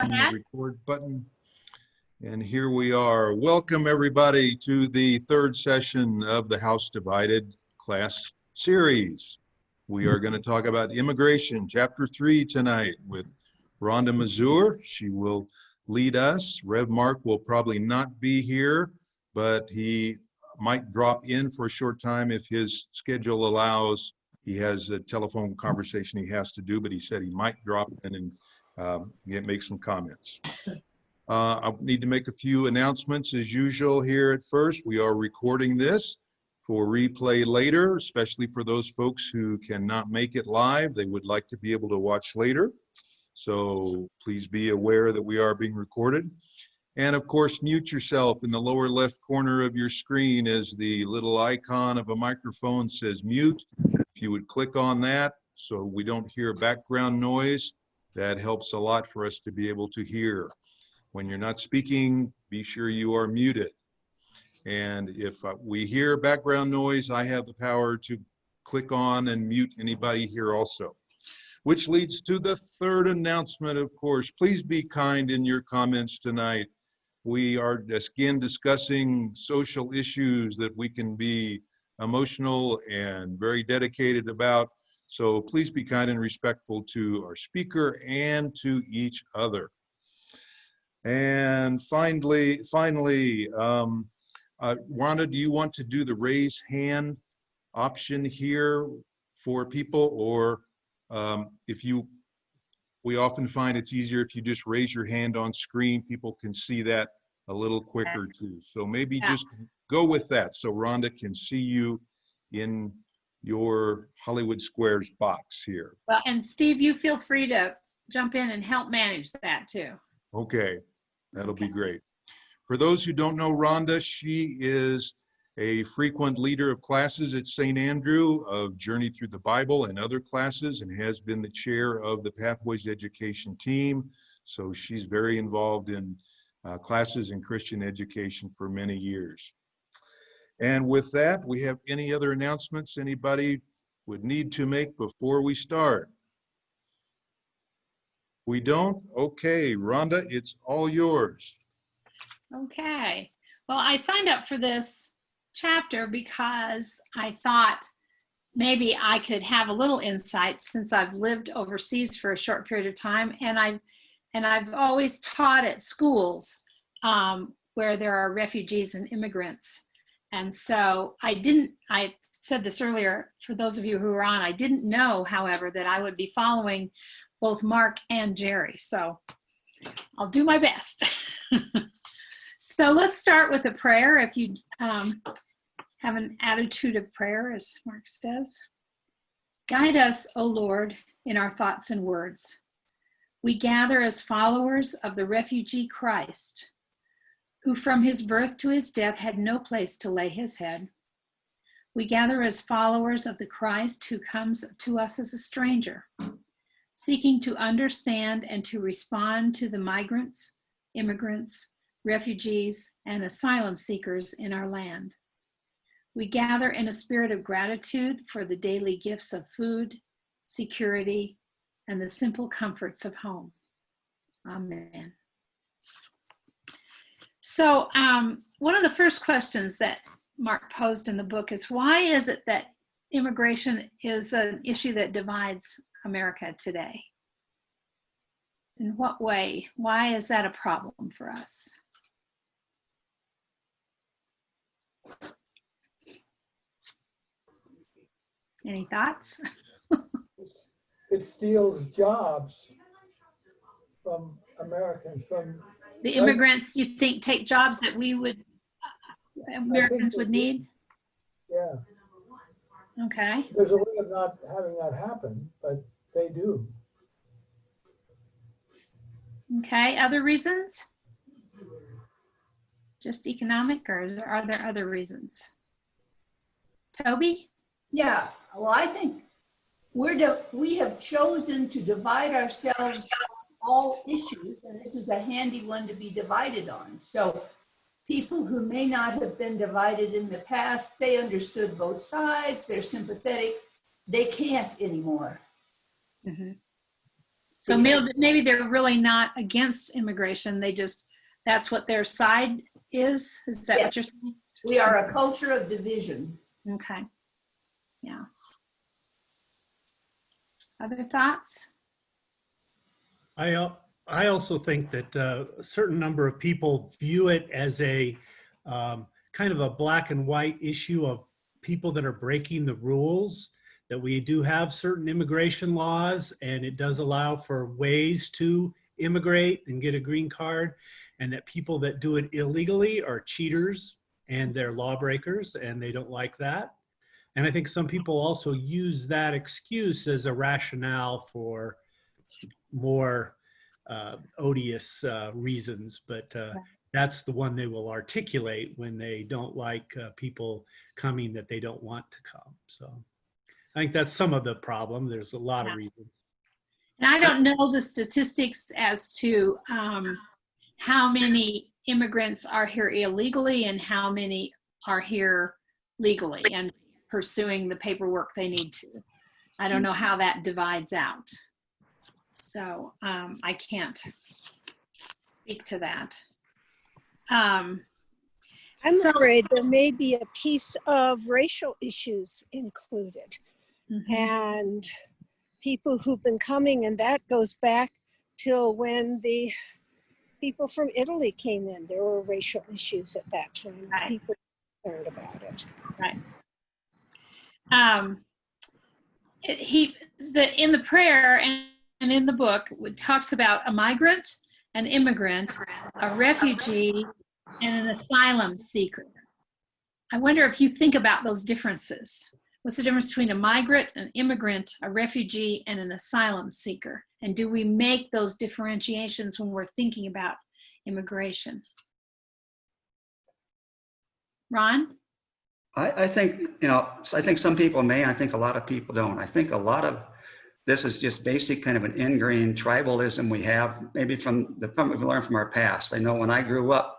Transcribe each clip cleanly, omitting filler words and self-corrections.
the record button. And here we are. Welcome everybody to the third session of the House Divided class series. We are going to talk about immigration, chapter 3 tonight with Rhonda Mizeur. She will lead us. Rev Mark will probably not be here, but he might drop in for a short time if his schedule allows. He has a telephone conversation he has to do, but he said he might drop in and make some comments. I need to make a few announcements as usual here at first. We are recording this for replay later, especially for those folks who cannot make it live. They would like to be able to watch later. So please be aware that we are being recorded. And of course, mute yourself. In the lower left corner of your screen is the little icon of a microphone says mute. If you would click on that so we don't hear background noise, that helps a lot for us to be able to hear. When you're not speaking, be sure you are muted. And if we hear background noise, I have the power to click on and mute anybody here also. Which leads to the third announcement, of course. Please be kind in your comments tonight. We are again discussing social issues that we can be emotional and very dedicated about. So please be kind and respectful to our speaker and to each other. And finally, Rhonda, do you want to do the raise hand option here for people, or we often find it's easier if you just raise your hand on screen. People can see that a little quicker too. So maybe just go with that so Rhonda can see you in your Hollywood Squares box here. Well, and Steve, you feel free to jump in and help manage that too. Okay, that'll be great. For those who don't know Rhonda, she is a frequent leader of classes at St. Andrew of Journey Through the Bible and other classes, and has been the chair of the Pathways Education team. So she's very involved in classes in Christian education for many years. And with that, we have any other announcements anybody would need to make before we start? We don't? Okay, Rhonda, it's all yours. Okay. Well, I signed up for this chapter because I thought maybe I could have a little insight since I've lived overseas for a short period of time, and I've always taught at schools where there are refugees and immigrants. And so I said this earlier, for those of you who are on, I didn't know, however, that I would be following both Mark and Jerry. So I'll do my best. So let's start with a prayer. If you have an attitude of prayer, as Mark says. Guide us, O Lord, in our thoughts and words. We gather as followers of the refugee Christ, who from his birth to his death had no place to lay his head. We gather as followers of the Christ who comes to us as a stranger, seeking to understand and to respond to the migrants, immigrants, refugees, and asylum seekers in our land. We gather in a spirit of gratitude for the daily gifts of food, security, and the simple comforts of home. Amen. So one of the first questions that Mark posed in the book is, why is it that immigration is an issue that divides America today? In what way? Why is that a problem for us? Any thoughts? It steals jobs from Americans. From the immigrants, you think, take jobs that Americans would need? Yeah. Okay. There's a way of not having that happen, but they do. Okay, other reasons? Just economic, or are there other reasons? Toby? Yeah, well, I think we have chosen to divide ourselves on all issues, and this is a handy one to be divided on. So people who may not have been divided in the past, they understood both sides, they're sympathetic, they can't anymore. Mm-hmm. So maybe they're really not against immigration. They just, that's what their side is. Is that what you're saying? We are a culture of division. Okay. Yeah. Other thoughts? I also think that a certain number of people view it as a kind of a black and white issue of people that are breaking the rules, that we do have certain immigration laws and it does allow for ways to immigrate and get a green card, and that people that do it illegally are cheaters and they're lawbreakers and they don't like that. And I think some people also use that excuse as a rationale for more odious reasons, but that's the one they will articulate when they don't like people coming that they don't want to come. So I think that's some of the problem. There's a lot of reasons. And I don't know the statistics as to how many immigrants are here illegally and how many are here legally and pursuing the paperwork they need to. I don't know how that divides out. So I can't speak to that. I'm afraid there may be a piece of racial issues included. Mm-hmm. And people who've been coming, and that goes back till when the people from Italy came in. There were racial issues at that time. Right. People learned about it. Right. In the prayer and in the book, it talks about a migrant, an immigrant, a refugee, and an asylum seeker. I wonder if you think about those differences. What's the difference between a migrant, an immigrant, a refugee, and an asylum seeker? And do we make those differentiations when we're thinking about immigration? Ron? I think, I think some people may, I think a lot of people don't. I think a lot of this is just basic kind of an ingrained tribalism we have, maybe from we've learned from our past. I know when I grew up,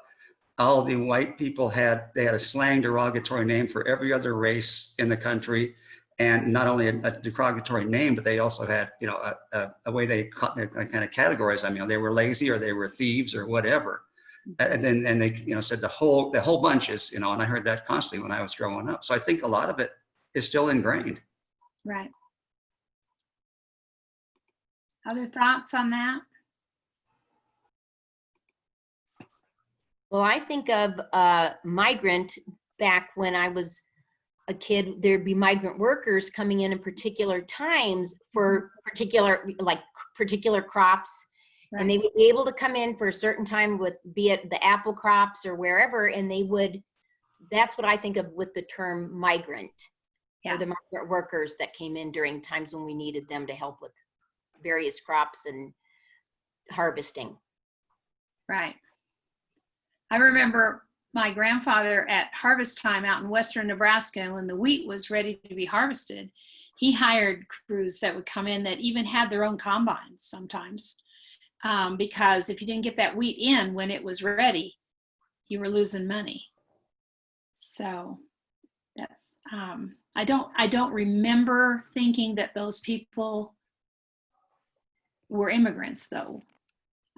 all the white people had a slang derogatory name for every other race in the country. And not only a derogatory name, but they also had, a way they kind of categorized them. They were lazy or they were thieves or whatever. And then they, said the whole bunch is, and I heard that constantly when I was growing up. So I think a lot of it is still ingrained. Right. Other thoughts on that? Well, I think of migrant back when I was a kid. There'd be migrant workers coming in particular times for particular crops. Right. And they would be able to come in for a certain time with, be it the apple crops or wherever, and they would, that's what I think of with the term migrant. Yeah. Or the migrant workers that came in during times when we needed them to help with various crops and harvesting. Right. I remember my grandfather at harvest time out in western Nebraska, when the wheat was ready to be harvested, he hired crews that would come in that even had their own combines sometimes. Because if you didn't get that wheat in when it was ready, you were losing money. So that's, I don't remember thinking that those people were immigrants though.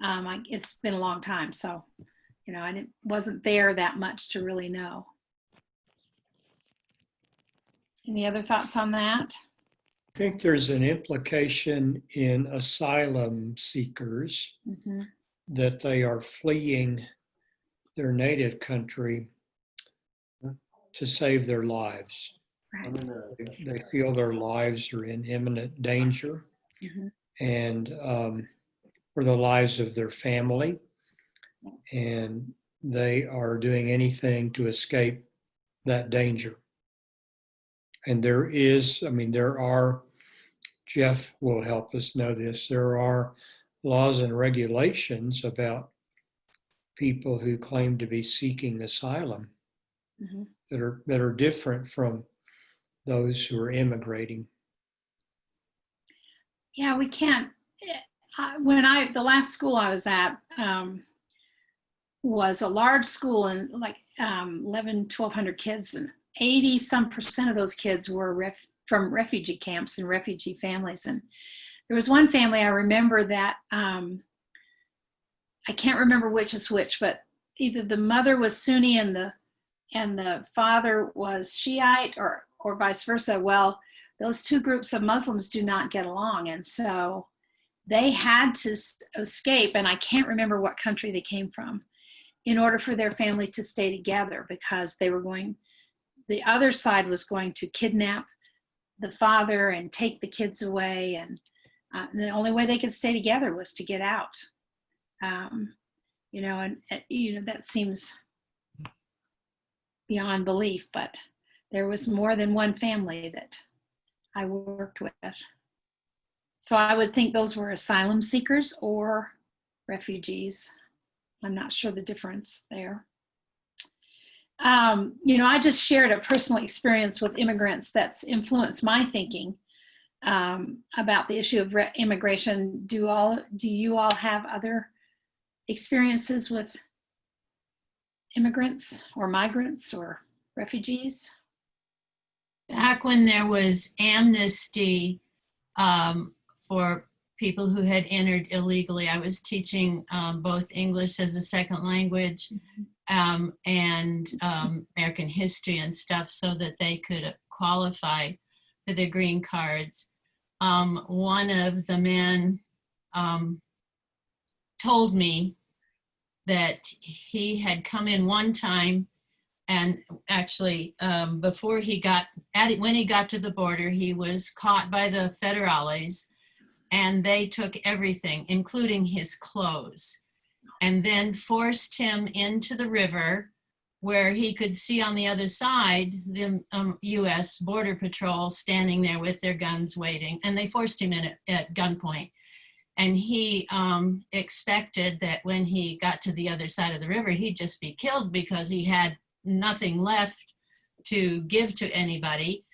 It's been a long time. So, I wasn't there that much to really know. Any other thoughts on that? I think there's an implication in asylum seekers that they are fleeing their native country to save their lives. Right. They feel their lives are in imminent danger and for the lives of their family, and they are doing anything to escape that danger. And there are, Jeff will help us know this, there are laws and regulations about people who claim to be seeking asylum that are different from those who are immigrating. Yeah, we can't. The last school I was at was a large school and like 1,200 kids, and 80% of those kids were from refugee camps and refugee families. And there was one family I remember that, I can't remember which is which, but either the mother was Sunni and the father was Shiite, or vice versa. Well, those two groups of Muslims do not get along. And so they had to escape, and I can't remember what country they came from, in order for their family to stay together, because the other side was going to kidnap the father and take the kids away. And the only way they could stay together was to get out. That seems beyond belief, but there was more than one family that I worked with. So I would think those were asylum seekers or refugees. I'm not sure the difference there. I just shared a personal experience with immigrants that's influenced my thinking about the issue of immigration. Do you all have other experiences with immigrants or migrants or refugees? Back when there was amnesty for people who had entered illegally, I was teaching both English as a second language and American history and stuff, so that they could qualify for their green cards. One of the men told me that he had come in one time, and actually before when he got to the border, he was caught by the federales, and they took everything, including his clothes, and then forced him into the river, where he could see on the other side the U.S. Border Patrol standing there with their guns waiting, and they forced him in at gunpoint. And he expected that when he got to the other side of the river, he'd just be killed, because he had nothing left to give to anybody.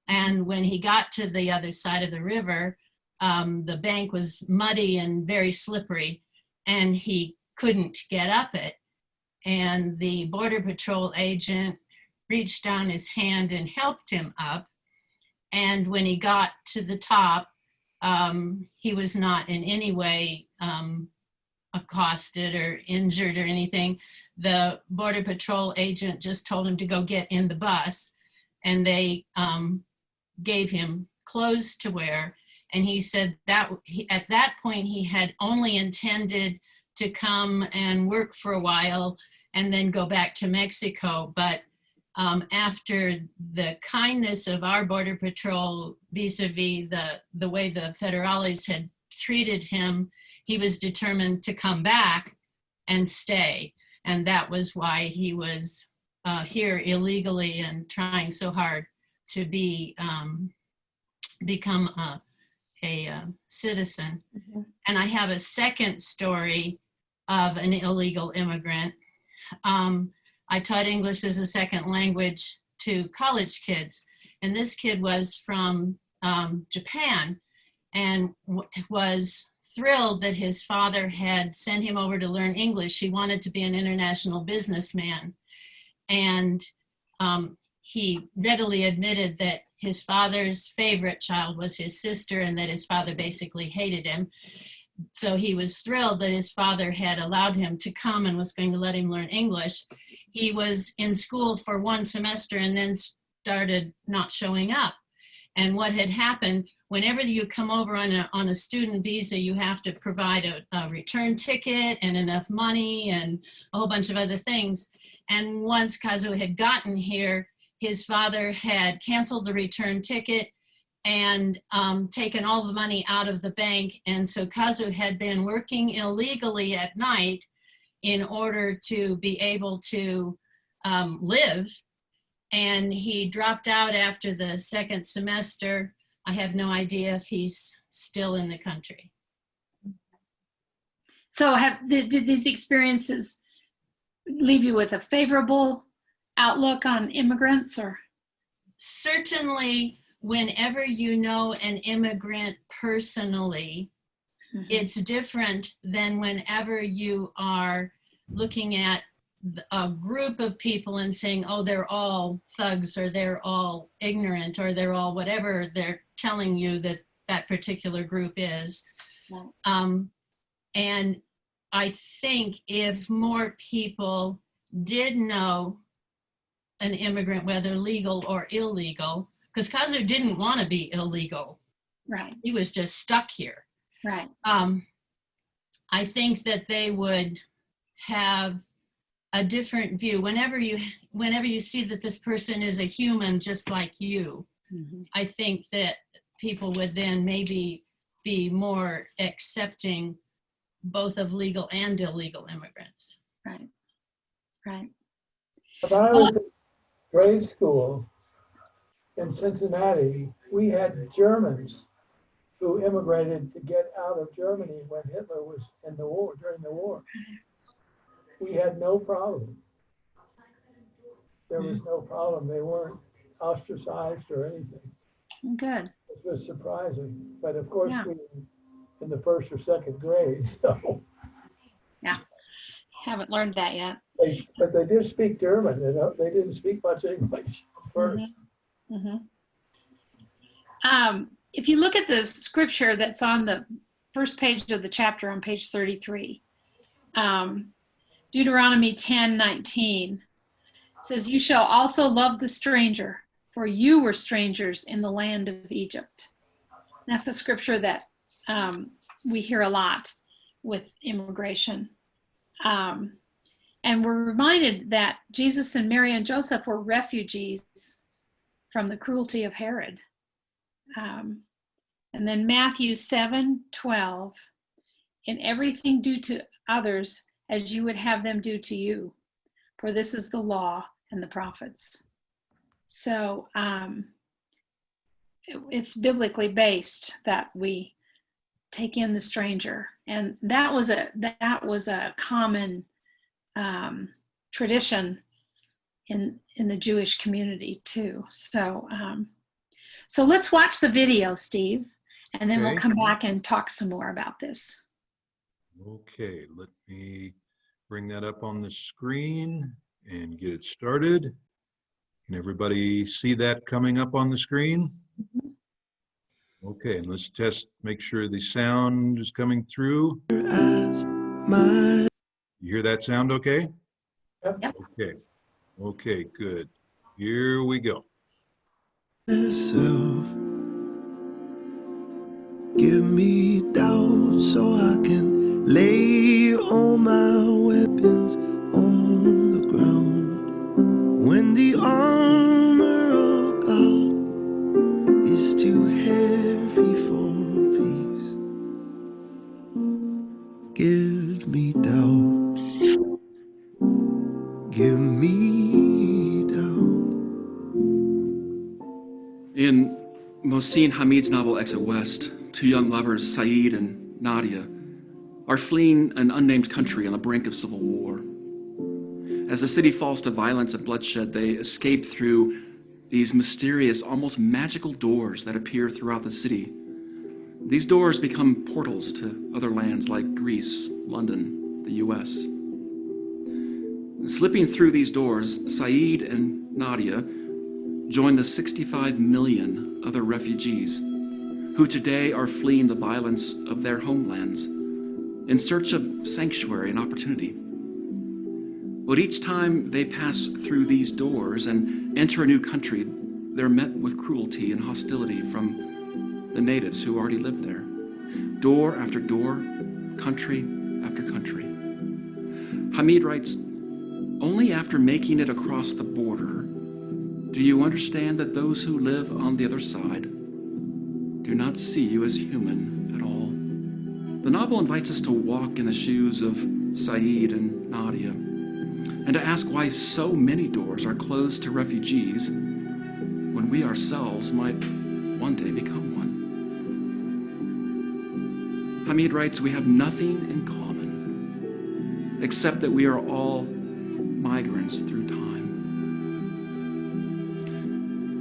And when he got to the other side of the river, the bank was muddy and very slippery, and he couldn't get up it. And the Border Patrol agent reached down his hand and helped him up. And when he got to the top, he was not in any way accosted or injured or anything. The Border Patrol agent just told him to go get in the bus, and they gave him clothes to wear. And he said that at that point he had only intended to come and work for a while and then go back to Mexico. But after the kindness of our Border Patrol vis-a-vis the way the federales had treated him, he was determined to come back and stay. And that was why he was here illegally and trying so hard to become a citizen. Mm-hmm. And I have a second story of an illegal immigrant. I taught English as a second language to college kids. And this kid was from Japan and was thrilled that his father had sent him over to learn English. He wanted to be an international businessman. And he readily admitted that his father's favorite child was his sister, and that his father basically hated him. So he was thrilled that his father had allowed him to come and was going to let him learn English. He was in school for one semester and then started not showing up. And what had happened, whenever you come over on a student visa, you have to provide a return ticket and enough money and a whole bunch of other things. And once Kazu had gotten here, his father had canceled the return ticket and taken all the money out of the bank. And so Kazu had been working illegally at night in order to be able to live. And he dropped out after the second semester. I have no idea if he's still in the country. So did these experiences leave you with a favorable outlook on immigrants, or? Certainly, whenever you know an immigrant personally, mm-hmm. It's different than whenever you are looking at a group of people and saying, oh, they're all thugs, or they're all ignorant, or they're all whatever they're telling you that that particular group is. Right. And I think if more people did know an immigrant, whether legal or illegal, because Kazoo didn't want to be illegal. Right. He was just stuck here. Right. I think that they would have a different view. Whenever you see that this person is a human just like you, I think that people would then maybe be more accepting both of legal and illegal immigrants. Right. Right. When I was in grade school in Cincinnati, we had Germans who immigrated to get out of Germany when Hitler was in the war, during the war. We had no problem. There was no problem. They weren't ostracized or anything. Good. It was surprising. But of course, Yeah. we in the first or second grade, so. Yeah. Haven't learned that yet. But they did speak German. They didn't speak much English first. If you look at the scripture that's on the first page of the chapter on page 33, Deuteronomy 10:19 says, "You shall also love the stranger, for you were strangers in the land of Egypt." That's the scripture that we hear a lot with immigration. And we're reminded that Jesus and Mary and Joseph were refugees from the cruelty of Herod. And then Matthew 7:12, "In everything do to others as you would have them do to you, for this is the law and the prophets." So it's biblically based that we take in the stranger, and that was a common tradition in the Jewish community too. So so let's watch the video, Steve, and then we'll Okay. come back and talk some more about this. Okay, let me bring that up on the screen and get it started. Can everybody see that coming up on the screen? Okay, and let's test, make sure the sound is coming through. You hear that sound okay? Yep. Okay, okay, good. Here we go. Give me doubt so I can lay all my weapons on the ground. When the armor of God is too heavy for peace, give me doubt. Give me doubt. In Mohsin Hamid's novel Exit West, two young lovers, Saeed and Nadia, are fleeing an unnamed country on the brink of civil war. As the city falls to violence and bloodshed, they escape through these mysterious, almost magical doors that appear throughout the city. These doors become portals to other lands like Greece, London, the US. Slipping through these doors, Saeed and Nadia join the 65 million other refugees who today are fleeing the violence of their homelands in search of sanctuary and opportunity. But each time they pass through these doors and enter a new country, they're met with cruelty and hostility from the natives who already live there. Door after door, country after country. Hamid writes, "Only after making it across the border do you understand that those who live on the other side do not see you as human at all." The novel invites us to walk in the shoes of Saeed and Nadia, and to ask why so many doors are closed to refugees when we ourselves might one day become one. Hamid writes, "We have nothing in common except that we are all migrants through time."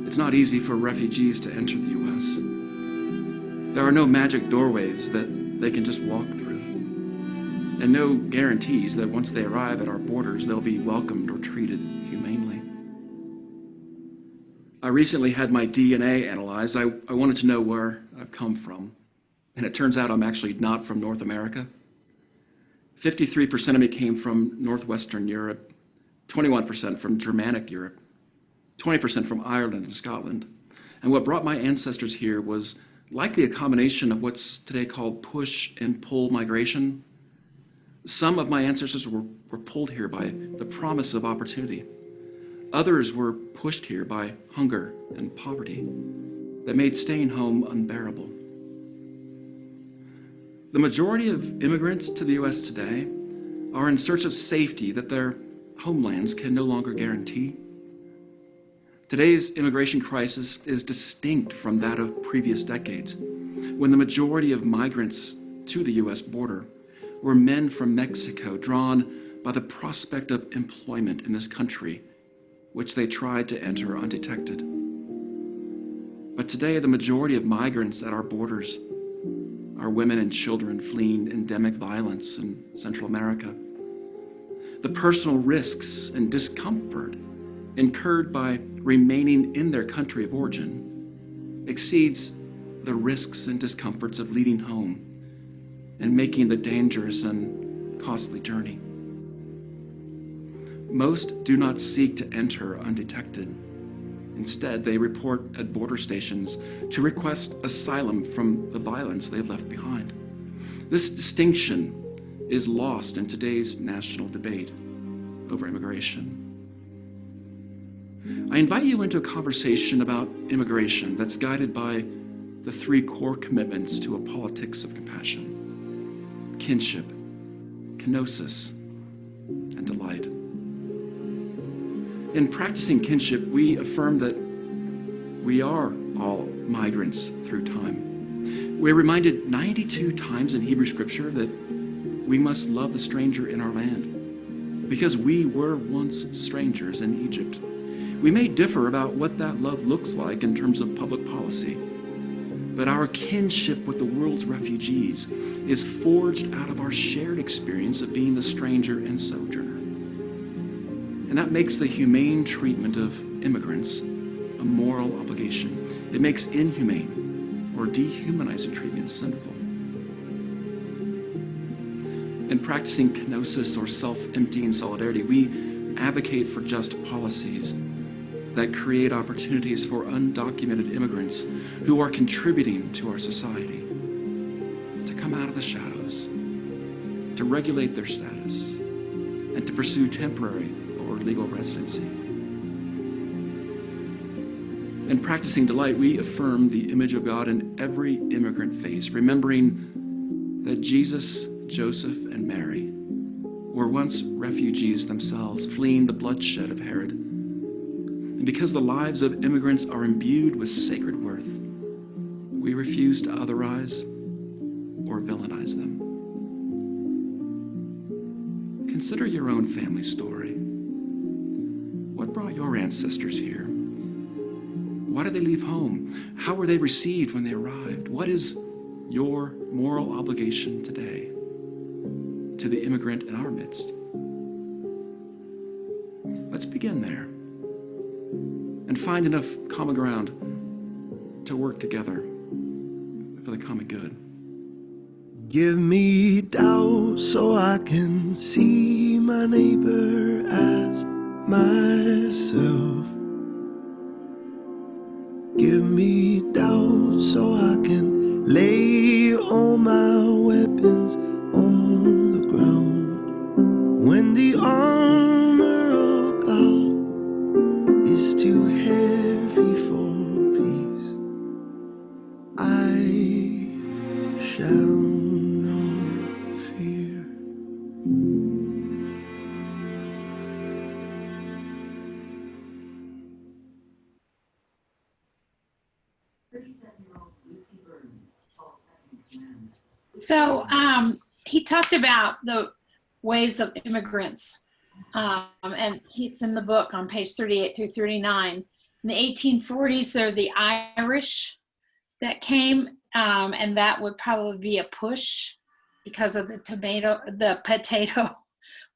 It's not easy for refugees to enter the U.S. There are no magic doorways that they can just walk through, and no guarantees that once they arrive at our borders, they'll be welcomed or treated humanely. I recently had my DNA analyzed. I wanted to know where I've come from, and it turns out I'm actually not from North America. 53% of me came from Northwestern Europe, 21% from Germanic Europe, 20% from Ireland and Scotland. And what brought my ancestors here was likely a combination of what's today called push and pull migration. Some of my ancestors were pulled here by the promise of opportunity. Others were pushed here by hunger and poverty that made staying home unbearable. The majority of immigrants to the US today are in search of safety that their homelands can no longer guarantee. Today's immigration crisis is distinct from that of previous decades, when the majority of migrants to the US border were men from Mexico drawn by the prospect of employment in this country, which they tried to enter undetected. But today, the majority of migrants at our borders are women and children fleeing endemic violence in Central America. The personal risks and discomfort incurred by remaining in their country of origin exceeds the risks and discomforts of leaving home and making the dangerous and costly journey. Most do not seek to enter undetected. Instead, they report at border stations to request asylum from the violence they've left behind. This distinction is lost in today's national debate over immigration. I invite you into a conversation about immigration that's guided by the three core commitments to a politics of compassion: kinship, kenosis, and delight. In practicing kinship, we affirm that we are all migrants through time. We're reminded 92 times in Hebrew scripture that we must love the stranger in our land because we were once strangers in Egypt. We may differ about what that love looks like in terms of public policy, but our kinship with the world's refugees is forged out of our shared experience of being the stranger and sojourner. And that makes the humane treatment of immigrants a moral obligation. It makes inhumane or dehumanizing treatment sinful. In practicing kenosis or self-emptying solidarity, we advocate for just policies that create opportunities for undocumented immigrants who are contributing to our society to come out of the shadows, to regulate their status, and to pursue temporary or legal residency. In practicing delight, we affirm the image of God in every immigrant face, remembering that Jesus, Joseph, and Mary were once refugees themselves, fleeing the bloodshed of Herod. And because the lives of immigrants are imbued with sacred worth, we refuse to otherize or villainize them. Consider your own family story. What brought your ancestors here? Why did they leave home? How were they received when they arrived? What is your moral obligation today to the immigrant in our midst? Let's begin there and find enough common ground to work together for the common good. Give me doubt so I can see my neighbor as myself. Give me doubt so I can lay all my weapons on the ground. When the armor of God is too heavy for peace, I shall not fear. So he talked about the waves of immigrants, and it's in the book on page 38 through 39. In the 1840s, there are the Irish that came, and that would probably be a push because of the potato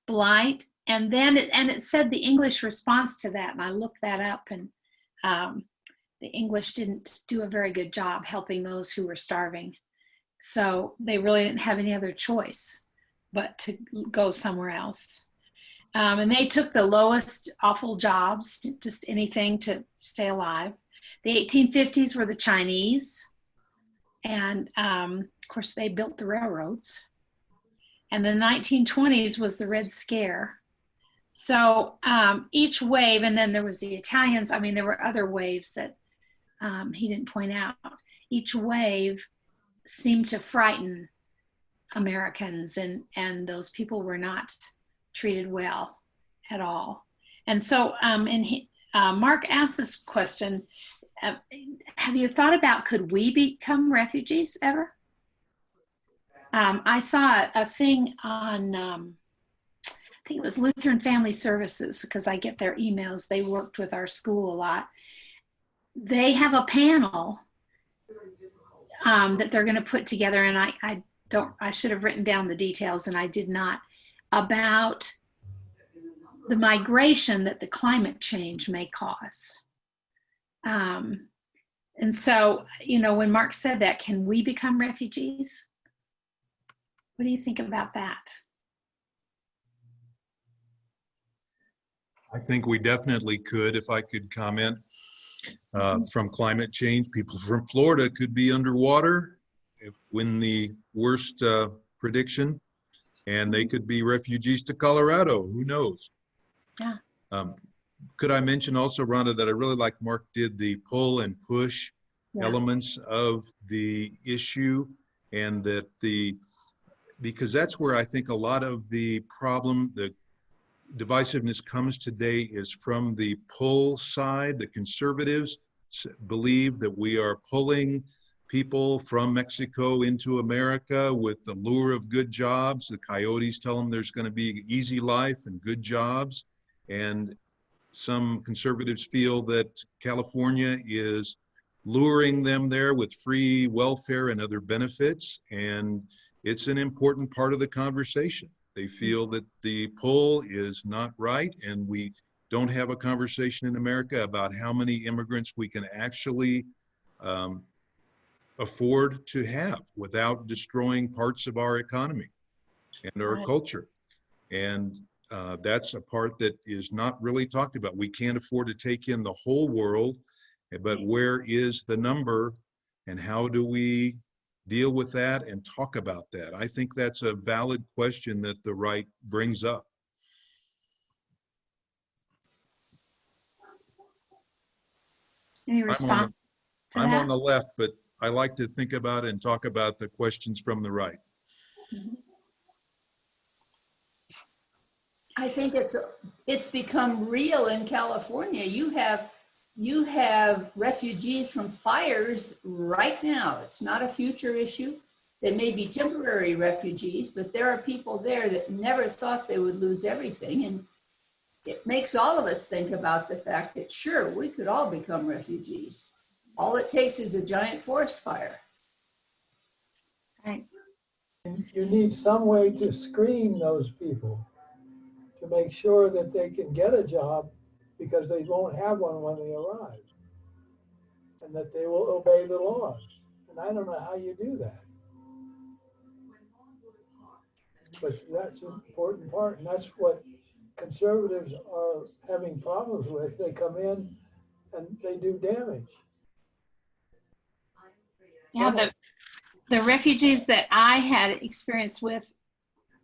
blight. And then it said the English response to that, and I looked that up, and the English didn't do a very good job helping those who were starving. So they really didn't have any other choice but to go somewhere else. And they took the lowest awful jobs, just anything to stay alive. The 1850s were the Chinese. And of course, they built the railroads. And the 1920s was the Red Scare. So each wave, and then there was the Italians. I mean, there were other waves that he didn't point out. Each wave seemed to frighten Americans, and those people were not treated well at all. And so, Mark asked this question, have you thought about, could we become refugees ever? I saw a thing on, I think it was Lutheran Family Services, because I get their emails. They worked with our school a lot. They have a panel that they're going to put together, and I should have written down the details, and I did not, about the migration that the climate change may cause. And so, you know, when Mark said that, can we become refugees? What do you think about that? I think we definitely could, if I could comment. From climate change, people from Florida could be underwater when the worst prediction, and they could be refugees to Colorado. Who knows? Yeah. Could I mention also, Rhonda, that I really like Mark did the pull and push elements of the issue, and that because that's where I think a lot of the problem, the divisiveness comes today, is from the pull side. The conservatives believe that we are pulling people from Mexico into America with the lure of good jobs. The coyotes tell them there's going to be easy life and good jobs. And some conservatives feel that California is luring them there with free welfare and other benefits. And it's an important part of the conversation. They feel that the pull is not right, and we don't have a conversation in America about how many immigrants we can actually afford to have without destroying parts of our economy and our culture. And that's a part that is not really talked about. We can't afford to take in the whole world, but where is the number, and how do we deal with that and talk about that? I think that's a valid question that the right brings up. Any response to that? I'm on the left, but I like to think about and talk about the questions from the right. I think it's become real in California. You have refugees from fires right now. It's not a future issue. They may be temporary refugees, but there are people there that never thought they would lose everything. And it makes all of us think about the fact that, sure, we could all become refugees. All it takes is a giant forest fire. Right. You need some way to screen those people to make sure that they can get a job, because they won't have one when they arrive, and that they will obey the laws. And I don't know how you do that. But that's an important part, and that's what conservatives are having problems with. They come in and they do damage. Yeah, the refugees that I had experience with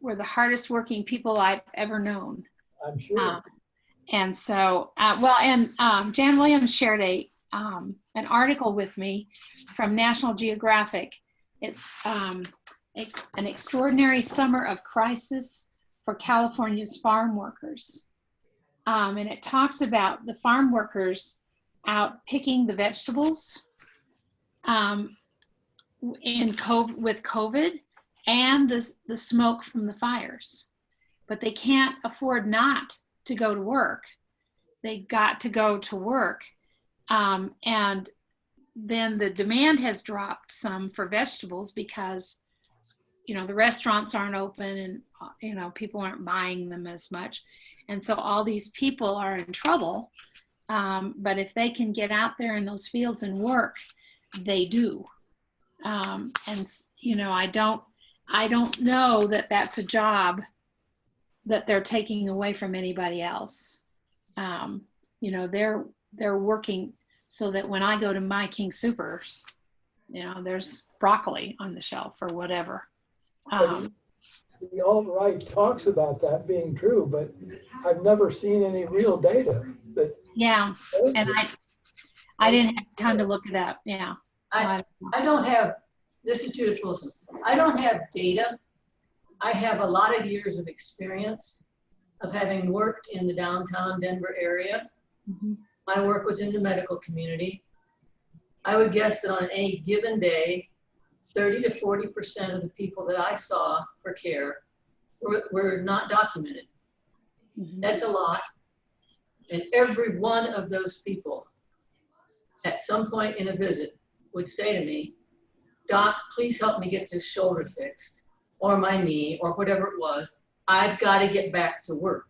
were the hardest working people I've ever known. I'm sure. And so, Jan Williams shared an article with me from National Geographic. It's an extraordinary summer of crisis for California's farm workers. And it talks about the farm workers out picking the vegetables with COVID and the smoke from the fires. But they can't afford not to go to work. They got to go to work. And then the demand has dropped some for vegetables because, you know, the restaurants aren't open, and, you know, people aren't buying them as much. And so all these people are in trouble But if they can get out there in those fields and work, they do. And you know, I don't know that that's a job that they're taking away from anybody else. You know, they're working so that when I go to my King Soopers, you know, there's broccoli on the shelf or whatever. The alt-right talks about that being true, but I've never seen any real data that. Yeah, and I didn't have time to look it up. Yeah. I don't have, this is Judith Wilson. I don't have data. I have a lot of years of experience of having worked in the downtown Denver area. Mm-hmm. My work was in the medical community. I would guess that on any given day, 30 to 40% of the people that I saw for care were not documented. Mm-hmm. That's a lot. And every one of those people at some point in a visit would say to me, "Doc, please help me get this shoulder fixed, or my knee, or whatever it was. I've got to get back to work."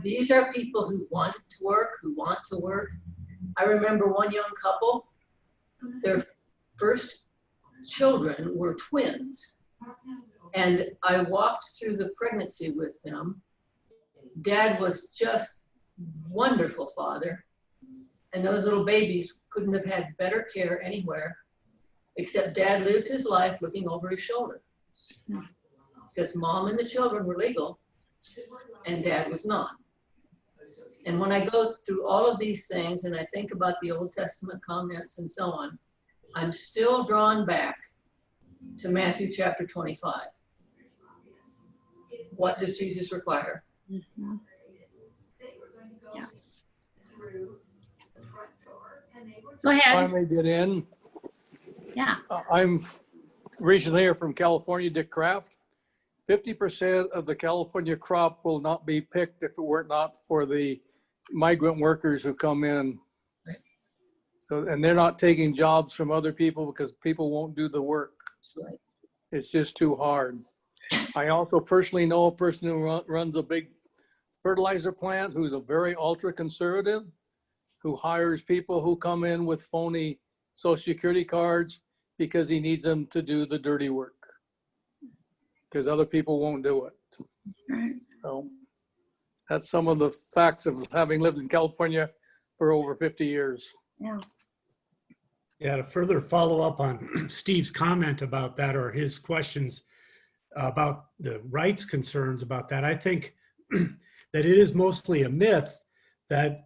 These are people who want to work, who want to work. I remember one young couple, their first children were twins. And I walked through the pregnancy with them. Dad was just wonderful father. And those little babies couldn't have had better care anywhere, except Dad lived his life looking over his shoulder. Because Mom and the children were legal and Dad was not. And when I go through all of these things and I think about the Old Testament comments and so on, I'm still drawn back to Matthew chapter 25. What does Jesus require? Mm-hmm. Yeah. Go ahead. Finally get in. Yeah. I'm originally here from California, Dick Kraft. 50% of the California crop will not be picked if it were not for the migrant workers who come in. Right. So, and they're not taking jobs from other people because people won't do the work. That's right. It's just too hard. I also personally know a person who runs a big fertilizer plant who's a very ultra conservative, who hires people who come in with phony Social Security cards because he needs them to do the dirty work because other people won't do it. Right. So that's some of the facts of having lived in California for over 50 years. Yeah. Yeah, to further follow up on Steve's comment about that, or his questions about the rights concerns about that, I think that it is mostly a myth that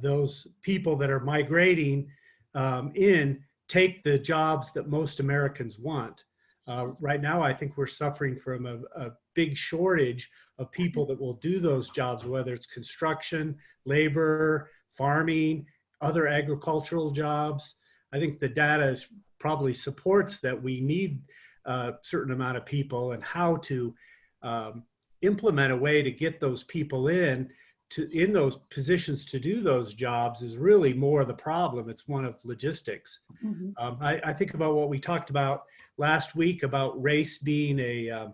those people that are migrating in take the jobs that most Americans want. Right now, I think we're suffering from a big shortage of people that will do those jobs, whether it's construction, labor, farming, other agricultural jobs. I think the data probably supports that we need a certain amount of people, and how to implement a way to get those people in those positions to do those jobs is really more the problem. It's one of logistics. Mm-hmm. I think about what we talked about last week about race being a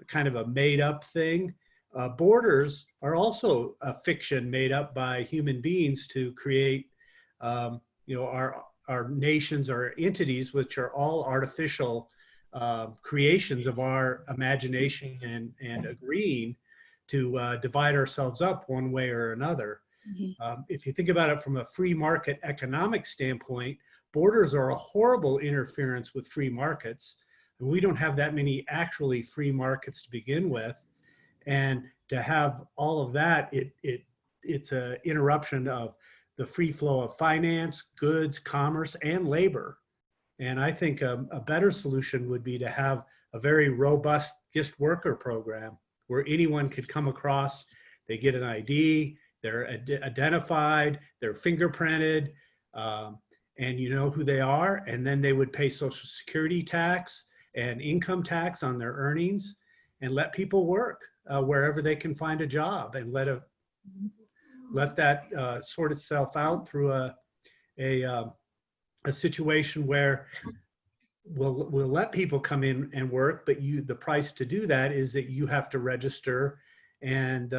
kind of a made up thing. Borders are also a fiction made up by human beings to create, our nations, our entities, which are all artificial creations of our imagination and agreeing to divide ourselves up one way or another. Mm-hmm. If you think about it from a free market economic standpoint, borders are a horrible interference with free markets. And we don't have that many actually free markets to begin with. And to have all of that, it's an interruption of the free flow of finance, goods, commerce, and labor. And I think a better solution would be to have a very robust guest worker program where anyone could come across, they get an ID, they're identified, they're fingerprinted, and you know who they are, and then they would pay Social Security tax and income tax on their earnings, and let people work wherever they can find a job, and let that sort itself out through a situation where we'll let people come in and work, but the price to do that is that you have to register and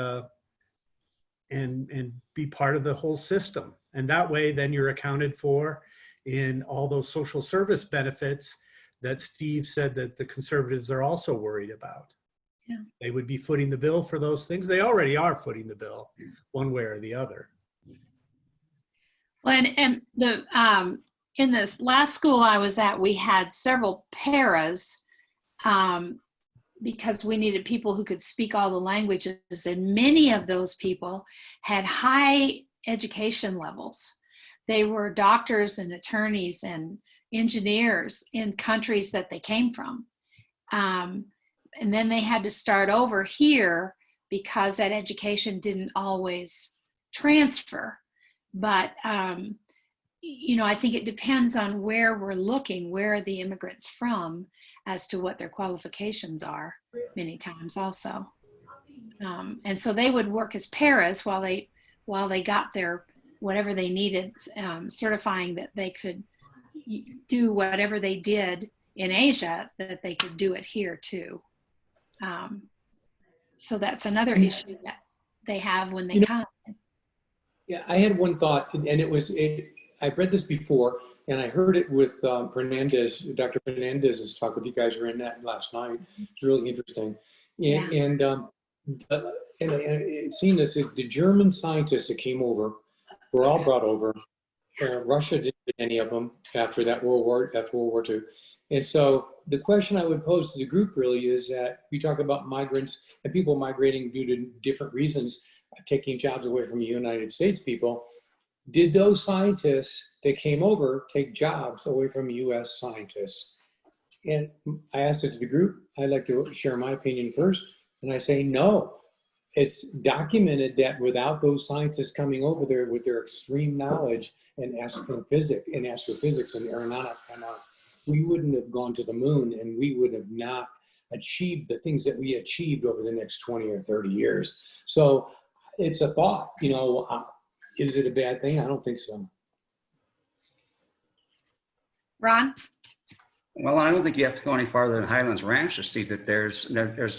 and be part of the whole system. And that way, then you're accounted for in all those social service benefits that Steve said that the conservatives are also worried about. Yeah. They would be footing the bill for those things. They already are footing the bill one way or the other. Well, and the in this last school I was at, we had several paras because we needed people who could speak all the languages, and many of those people had high education levels. They were doctors and attorneys and engineers in countries that they came from. And then they had to start over here because that education didn't always transfer. But, you know, I think it depends on where we're looking, where are the immigrants from, as to what their qualifications are many times also. And so they would work as paras while they got their whatever they needed, certifying that they could do whatever they did in Asia, that they could do it here too. So that's another issue that they have when they come. Yeah, I had one thought, and I've read this before, and I heard it with Fernandez, Dr. Fernandez's talk with you guys were in that last night. It's really interesting. And it seemed as if the German scientists that came over were all brought over. Russia didn't get any of them after World War II. And so the question I would pose to the group really is that we talk about migrants and people migrating due to different reasons, taking jobs away from United States people. Did those scientists that came over take jobs away from US scientists? And I asked it to the group. I'd like to share my opinion first. And I say, no. It's documented that without those scientists coming over there with their extreme knowledge and physics and astrophysics and aeronautics, we wouldn't have gone to the moon, and we would have not achieved the things that we achieved over the next 20 or 30 years. So it's a thought, you know, is it a bad thing? I don't think so. Ron? Well, I don't think you have to go any farther than Highlands Ranch to see that there's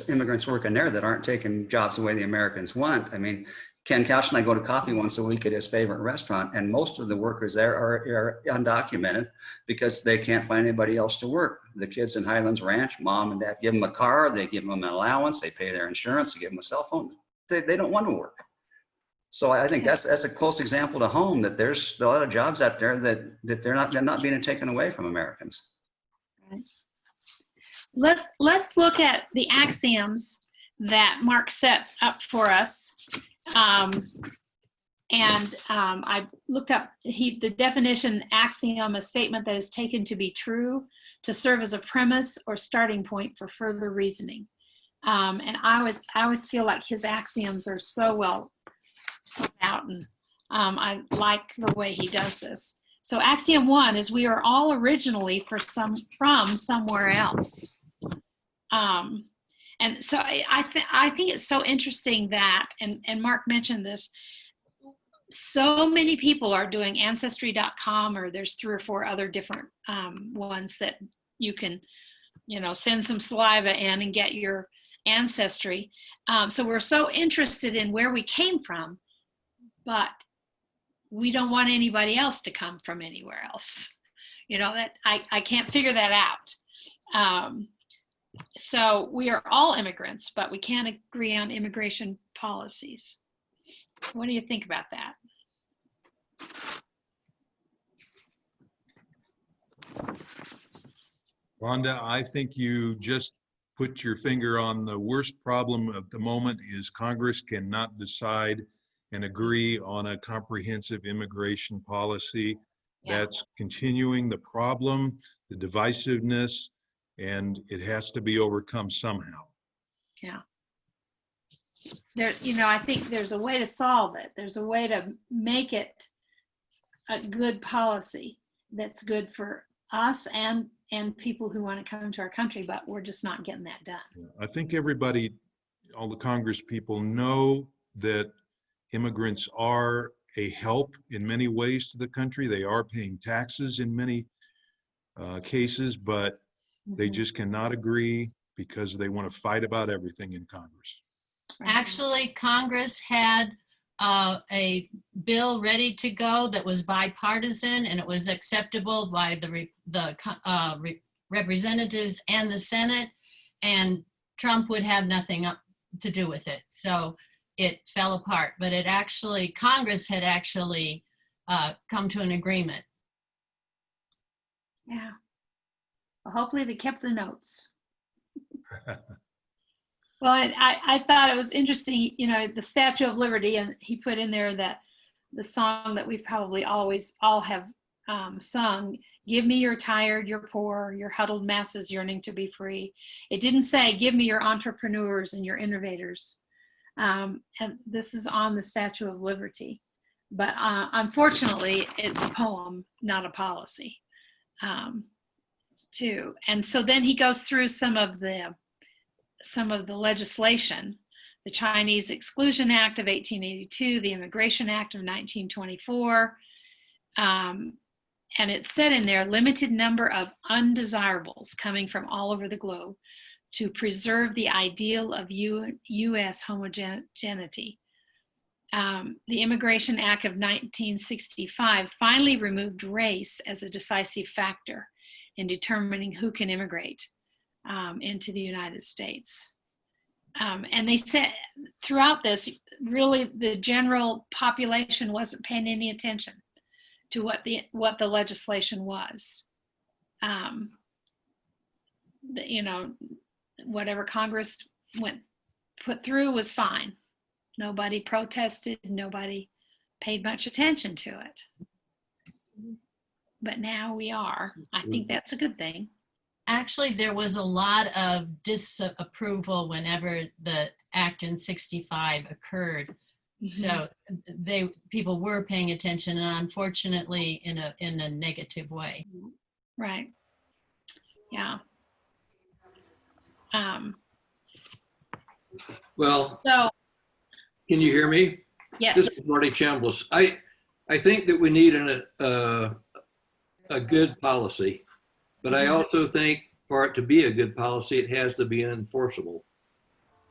immigrants working there that aren't taking jobs the way the Americans want. I mean, Ken Couch and I go to coffee once a week at his favorite restaurant, and most of the workers there are undocumented because they can't find anybody else to work. The kids in Highlands Ranch, mom and dad give them a car, they give them an allowance, they pay their insurance, they give them a cell phone. They don't want to work. So I think that's a close example to home, that there's a lot of jobs out there that they're not being taken away from Americans. Right. Let's look at the axioms that Mark set up for us. I looked up the definition: axiom, a statement that is taken to be true, to serve as a premise or starting point for further reasoning. And I always feel like his axioms are so well thought out, and I like the way he does this. So axiom 1 is we are all originally from somewhere else. And so I think it's so interesting that, and Mark mentioned this, so many people are doing Ancestry.com, or there's 3 or 4 other different ones that you can, you know, send some saliva in and get your ancestry. So we're so interested in where we came from, but we don't want anybody else to come from anywhere else. You know, that I can't figure that out. So we are all immigrants, but we can't agree on immigration policies. What do you think about that? Rhonda, I think you just put your finger on the worst problem of the moment. Is Congress cannot decide and agree on a comprehensive immigration policy. Yeah. That's continuing the problem, the divisiveness, and it has to be overcome somehow. Yeah. There, you know, I think there's a way to solve it. There's a way to make it a good policy that's good for us and people who want to come to our country, but we're just not getting that done. I think everybody, all the Congress people, know that immigrants are a help in many ways to the country. They are paying taxes in many cases, but they just cannot agree because they want to fight about everything in Congress. Actually, Congress had a bill ready to go that was bipartisan, and it was acceptable by the representatives and the Senate, and Trump would have nothing up to do with it. So it fell apart, but it actually, Congress had actually come to an agreement. Yeah. Well, hopefully they kept the notes. Well, I thought it was interesting, you know, the Statue of Liberty, and he put in there that the song that we probably always all have sung, give me your tired, your poor, your huddled masses yearning to be free. It didn't say, give me your entrepreneurs and your innovators. And this is on the Statue of Liberty. But unfortunately, it's a poem, not a policy, too. And so then he goes through some of the legislation, the Chinese Exclusion Act of 1882, the Immigration Act of 1924. And it said in there, limited number of undesirables coming from all over the globe to preserve the ideal of U.S. homogeneity. The Immigration Act of 1965 finally removed race as a decisive factor in determining who can immigrate into the United States. And they said throughout this, really the general population wasn't paying any attention to what the legislation was. You know, whatever Congress put through was fine. Nobody protested, nobody paid much attention to it. But now we are. I think that's a good thing. Actually, there was a lot of disapproval whenever the act in 65 occurred. Mm-hmm. So people were paying attention, and unfortunately in a negative way. Right. Yeah. Well, so can you hear me? Yes. This is Marty Chambliss. I think that we need a good policy, but I also think for it to be a good policy, it has to be enforceable.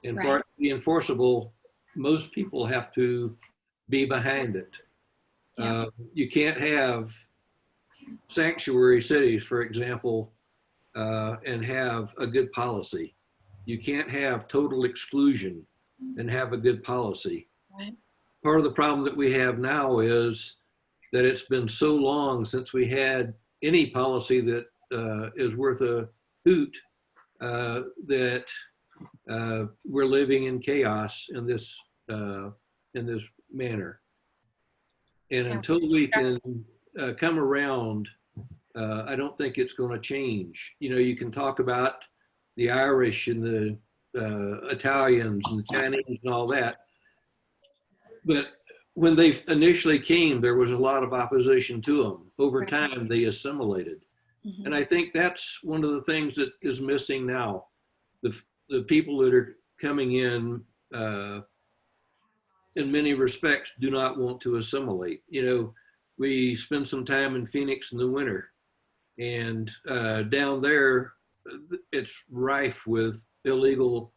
And for it to be enforceable, most people have to be behind it. Yeah. You can't have sanctuary cities, for example, and have a good policy. You can't have total exclusion and have a good policy. Right. Part of the problem that we have now is that it's been so long since we had any policy that is worth a hoot, that we're living in chaos in this manner. And until we can come around, I don't think it's going to change. You know, you can talk about the Irish and the Italians and the Chinese and all that, but when they initially came, there was a lot of opposition to them. Over time, they assimilated. Mm-hmm. And I think that's one of the things that is missing now. The people that are coming in many respects, do not want to assimilate. You know, we spend some time in Phoenix in the winter, and down there, it's rife with illegal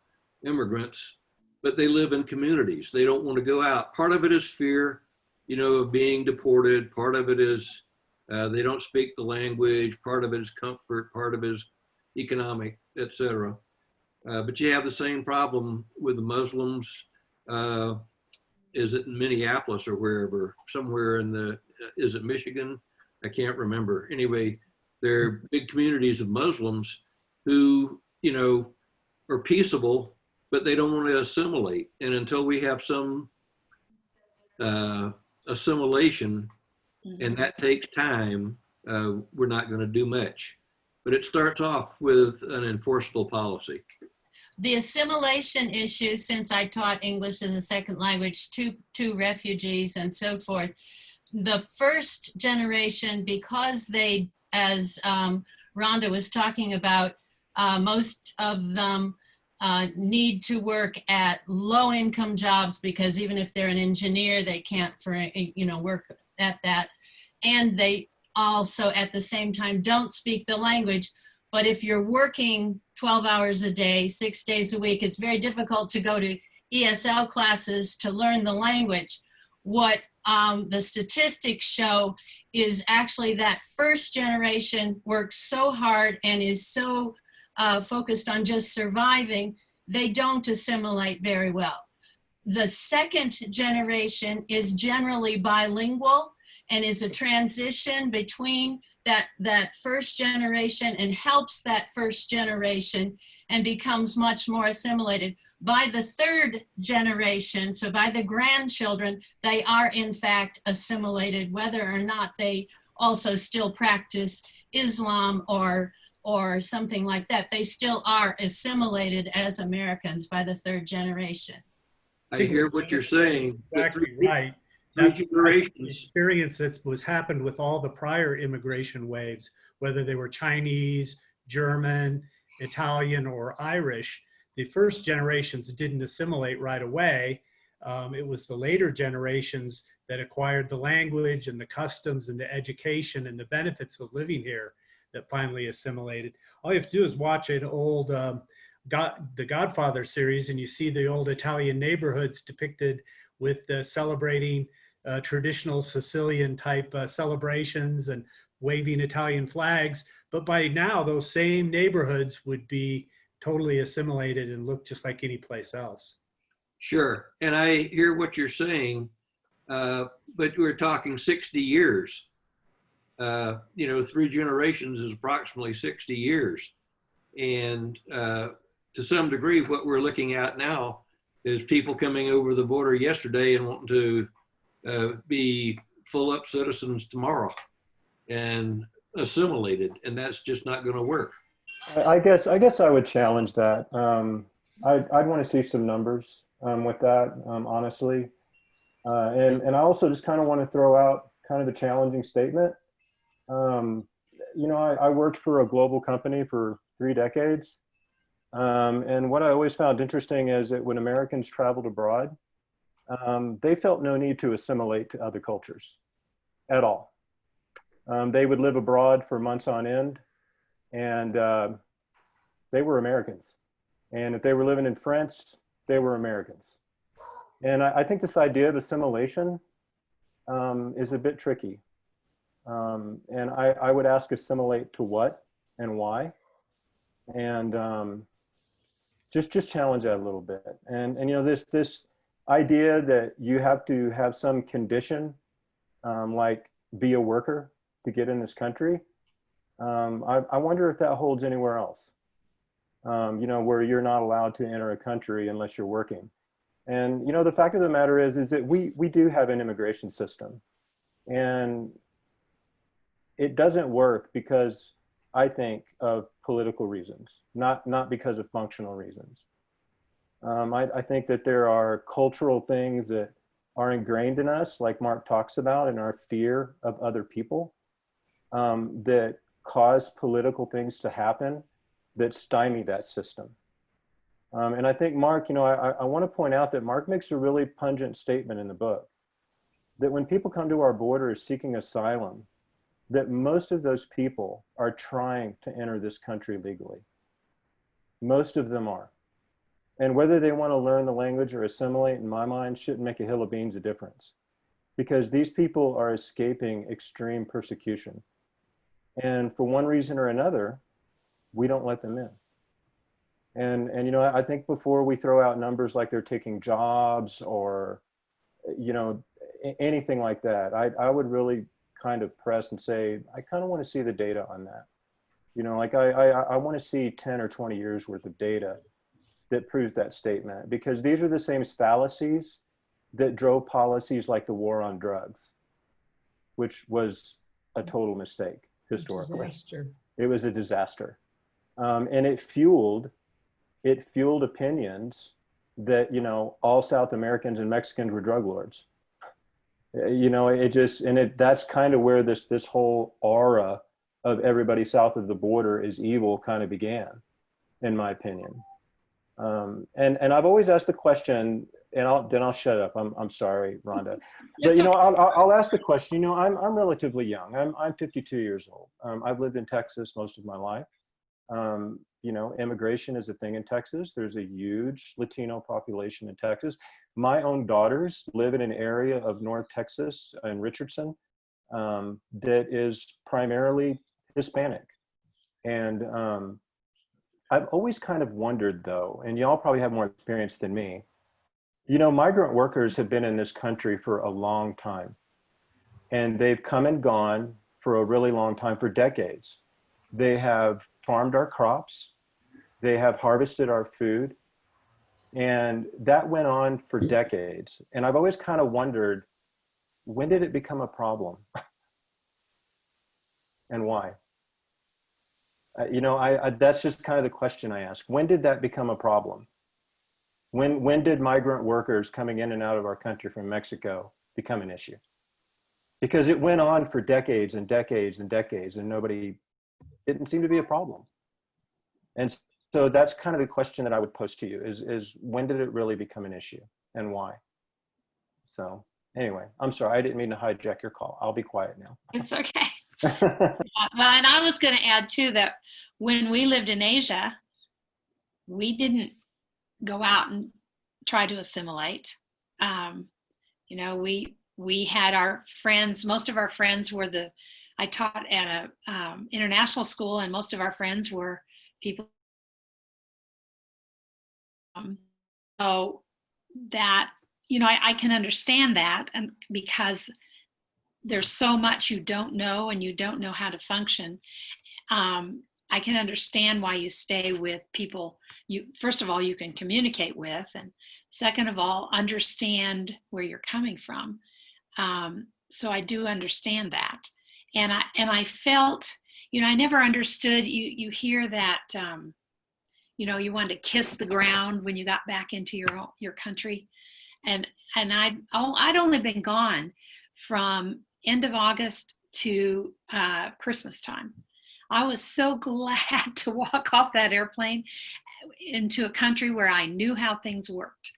immigrants, but they live in communities. They don't want to go out. Part of it is fear, you know, of being deported. Part of it is they don't speak the language. Part of it is comfort. Part of it is economic, etc. But you have the same problem with the Muslims. Is it in Minneapolis or wherever? Somewhere in is it Michigan? I can't remember. Anyway, there are big communities of Muslims who, you know, are peaceable, but they don't want to assimilate. And until we have some assimilation, and that takes time, we're not going to do much. But it starts off with an enforceable policy. The assimilation issue, since I taught English as a second language to refugees and so forth, the first generation, because they, as Rhonda was talking about, most of them need to work at low-income jobs, because even if they're an engineer, they can't, work at that. And they also, at the same time, don't speak the language. But if you're working 12 hours a day, 6 days a week, it's very difficult to go to ESL classes to learn the language. what the statistics show is actually that first generation works so hard and is so focused on just surviving, they don't assimilate very well. The second generation is generally bilingual and is a transition between that first generation and helps that first generation and becomes much more assimilated. By the third generation, so by the grandchildren, they are in fact assimilated, whether or not they also still practice Islam or something like that. They still are assimilated as Americans by the third generation. I hear what you're saying. Exactly right. That's the experience that was happened with all the prior immigration waves, whether they were Chinese, German, Italian, or Irish. The first generations didn't assimilate right away. It was the later generations that acquired the language and the customs and the education and the benefits of living here that finally assimilated. All you have to do is watch an old the Godfather series, and you see the old Italian neighborhoods depicted with celebrating traditional Sicilian type celebrations and waving Italian flags. But by now, those same neighborhoods would be totally assimilated and look just like any place else. Sure, and I hear what you're saying, but we're talking 60 years. 3 generations is approximately 60 years. And to some degree, what we're looking at now is people coming over the border yesterday and wanting to be full up citizens tomorrow and assimilated, and that's just not going to work. I guess I would challenge that. I'd want to see some numbers with that, honestly. And I also just kind of want to throw out kind of a challenging statement. I worked for a global company for 3 decades. And what I always found interesting is that when Americans traveled abroad, they felt no need to assimilate to other cultures at all. They would live abroad for months on end, and they were Americans. And if they were living in France, they were Americans. And I think this idea of assimilation is a bit tricky. And I would ask, assimilate to what and why? And just challenge that a little bit. And this idea that you have to have some condition, like be a worker to get in this country, I wonder if that holds anywhere else, where you're not allowed to enter a country unless you're working. And the fact of the matter is that we do have an immigration system, and it doesn't work because I think of political reasons, not because of functional reasons. I think that there are cultural things that are ingrained in us, like Mark talks about, in our fear of other people, that cause political things to happen that stymie that system. And I think Mark, I want to point out that Mark makes a really pungent statement in the book, that when people come to our borders seeking asylum, that most of those people are trying to enter this country legally. Most of them are. And whether they want to learn the language or assimilate, in my mind, shouldn't make a hill of beans a difference, because these people are escaping extreme persecution. And for one reason or another, we don't let them in. And I think before we throw out numbers like they're taking jobs or, anything like that, I would really kind of press and say, I kind of want to see the data on that. I want to see 10 or 20 years worth of data that proves that statement, because these are the same fallacies that drove policies like the war on drugs, which was a total mistake historically. Disaster. It was a disaster. And it fueled opinions that, all South Americans and Mexicans were drug lords. That's kind of where this whole aura of everybody south of the border is evil kind of began, in my opinion. And I've always asked the question, and I'll shut up. I'm sorry, Rhonda. But I'll ask the question. I'm relatively young. I'm 52 years old. I've lived in Texas most of my life. You know, immigration is a thing in Texas. There's a huge Latino population in Texas. My own daughters live in an area of North Texas in Richardson that is primarily Hispanic. And I've always kind of wondered though, and y'all probably have more experience than me, you know, migrant workers have been in this country for a long time. And they've come and gone for a really long time, for decades. They have farmed our crops. They have harvested our food. And that went on for decades. And I've always kind of wondered, when did it become a problem? And why? You know, that's just kind of the question I ask. When did that become a problem? When did migrant workers coming in and out of our country from Mexico become an issue? Because it went on for decades and decades and decades, and nobody, didn't seem to be a problem. And so that's kind of the question that I would pose to you is when did it really become an issue and why? So anyway, I'm sorry, I didn't mean to hijack your call. I'll be quiet now. It's okay. Well, and I was going to add too that when we lived in Asia, we didn't go out and try to assimilate. You know, we had our friends, most of our friends were I taught at a international school, and most of our friends were people. So that, you know, I can understand that, and because there's so much you don't know and you don't know how to function. I can understand why you stay with people you, first of all, you can communicate with, and second of all, understand where you're coming from. So I do understand that. And I felt, you know, I never understood, you hear that, you know, you wanted to kiss the ground when you got back into your country. And I'd only been gone from end of August to Christmas time. I was so glad to walk off that airplane into a country where I knew how things worked.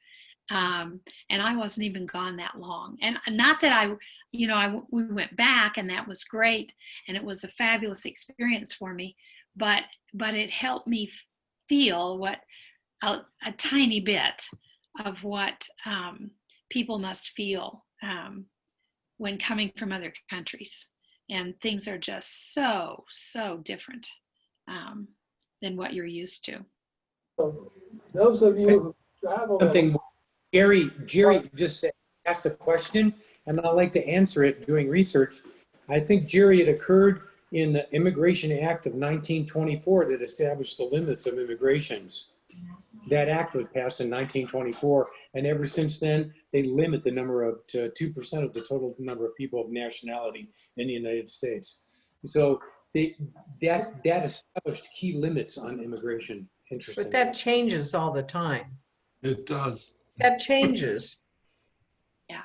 And I wasn't even gone that long. And not that we went back, and that was great. And it was a fabulous experience for me, but it helped me feel what a tiny bit of what people must feel when coming from other countries. And things are just so different than what you're used to. So those of you who travel. Something Jerry just asked a question, and I'd like to answer it doing research. I think, Jerry, it occurred in the Immigration Act of 1924 that established the limits of immigrations. That act was passed in 1924, and ever since then, they limit the number of to 2% of the total number of people of nationality in the United States. So that established key limits on immigration. Interesting. But that changes all the time. It does. That changes. Yeah.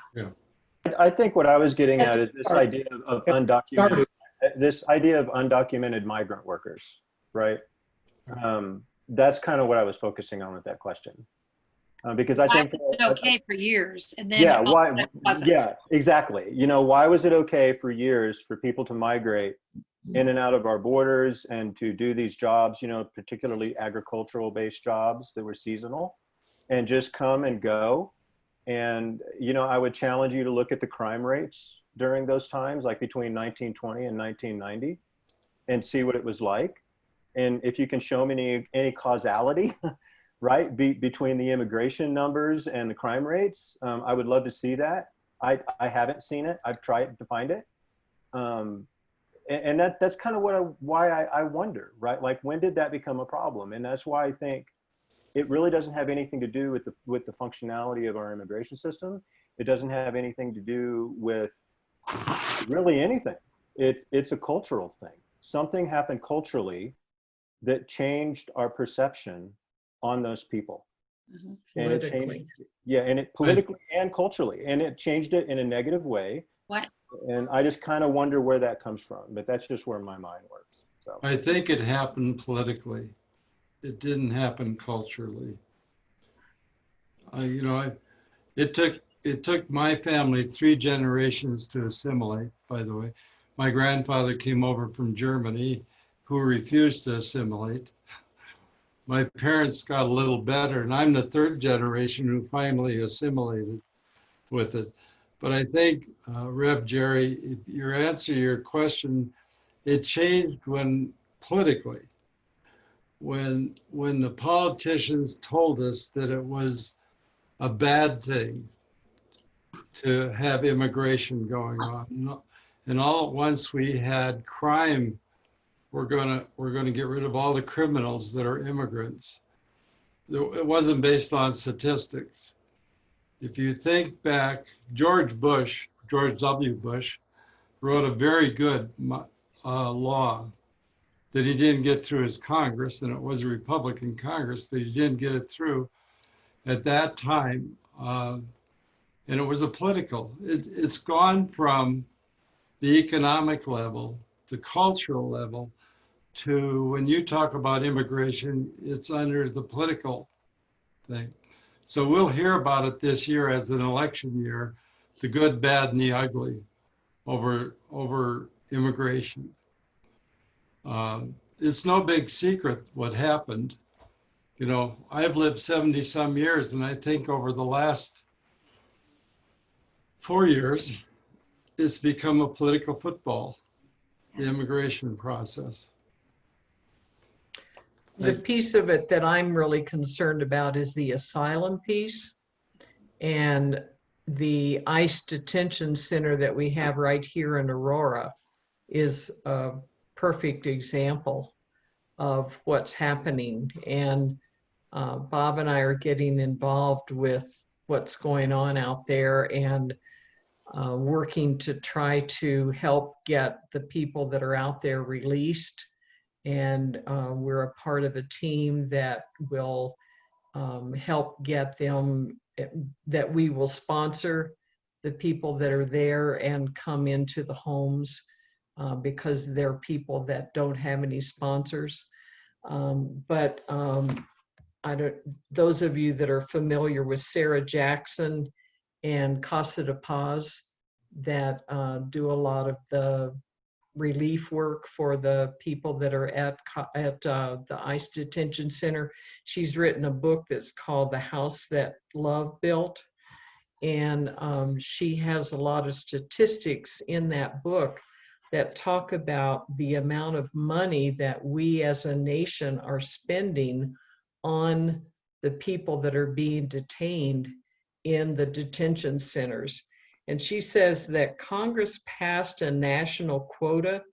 I think what I was getting at is this idea of undocumented, migrant workers, right? That's kind of what I was focusing on with that question, because I think it's okay for years, and then yeah, why? Yeah, exactly. You know, why was it okay for years for people to migrate in and out of our borders and to do these jobs? You know, particularly agricultural-based jobs that were seasonal, and just come and go. And you know, I would challenge you to look at the crime rates during those times, like between 1920 and 1990, and see what it was like. And if you can show me any causality, right, between the immigration numbers and the crime rates, I would love to see that. I haven't seen it. I've tried to find it. And that's kind of why I wonder, right? Like, when did that become a problem? And that's why I think it really doesn't have anything to do with the functionality of our immigration system. It doesn't have anything to do with really anything. It's a cultural thing. Something happened culturally that changed our perception on those people. Mm-hmm. And it changed, yeah, and it politically and culturally, and it changed it in a negative way. What? And I just kind of wonder where that comes from, but that's just where my mind works. So I think it happened politically. It didn't happen culturally. It took my family 3 generations to assimilate, by the way. My grandfather came over from Germany, who refused to assimilate. My parents got a little better, and I'm the third generation who finally assimilated with it. But I think, Rev. Jerry, your answer to your question, it changed when politically, when the politicians told us that it was a bad thing to have immigration going on. And all at once we had crime. We're gonna get rid of all the criminals that are immigrants. It wasn't based on statistics. If you think back, George W. Bush, wrote a very good law that he didn't get through his Congress, and it was a Republican Congress that he didn't get it through at that time. And it was a political. It's gone from the economic level, the cultural level, to when you talk about immigration, it's under the political thing. So we'll hear about it this year as an election year, the good, bad, and the ugly over immigration. It's no big secret what happened. You know, I've lived 70 some years, and I think over the last 4 years, it's become a political football, the immigration process. The piece of it that I'm really concerned about is the asylum piece. And the ICE detention center that we have right here in Aurora is a perfect example of what's happening. And Bob and I are getting involved with what's going on out there and working to try to help get the people that are out there released. And we're a part of a team that will help get them, that we will sponsor the people that are there and come into the homes because they're people that don't have any sponsors. Those of you that are familiar with Sarah Jackson and Casa de Paz that do a lot of the relief work for the people that are at the ICE detention center. She's written a book that's called The House That Love Built. And she has a lot of statistics in that book that talk about the amount of money that we as a nation are spending on the people that are being detained in the detention centers. And she says that Congress passed a national quota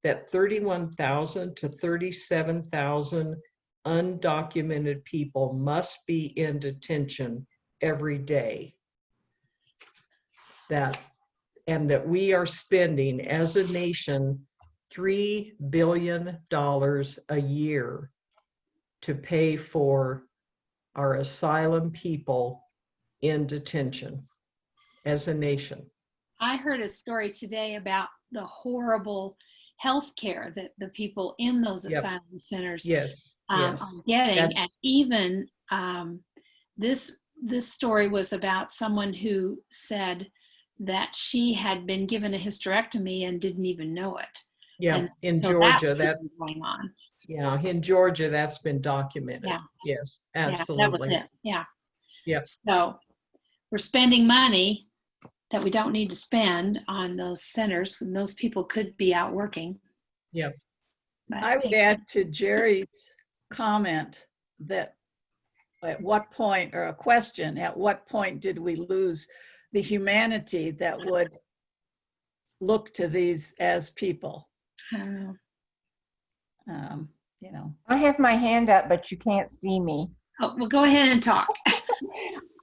that 31,000 to 37,000 undocumented people must be in detention every day. And that we are spending as a nation $3 billion a year to pay for our asylum people in detention as a nation. I heard a story today about the horrible health care that the people in those asylum centers are getting. And even this story was about someone who said that she had been given a hysterectomy and didn't even know it. Yeah, and in so Georgia, that's going on. Yeah, in Georgia, that's been documented. Yeah. Yes, absolutely. Yeah, that was it. Yeah. Yep. So we're spending money that we don't need to spend on those centers, and those people could be out working. Yep. I would add to Jerry's comment that at what point, or a question, at what point did we lose the humanity that would look to these as people? I don't know. You know. I have my hand up, but you can't see me. Oh, well, go ahead and talk.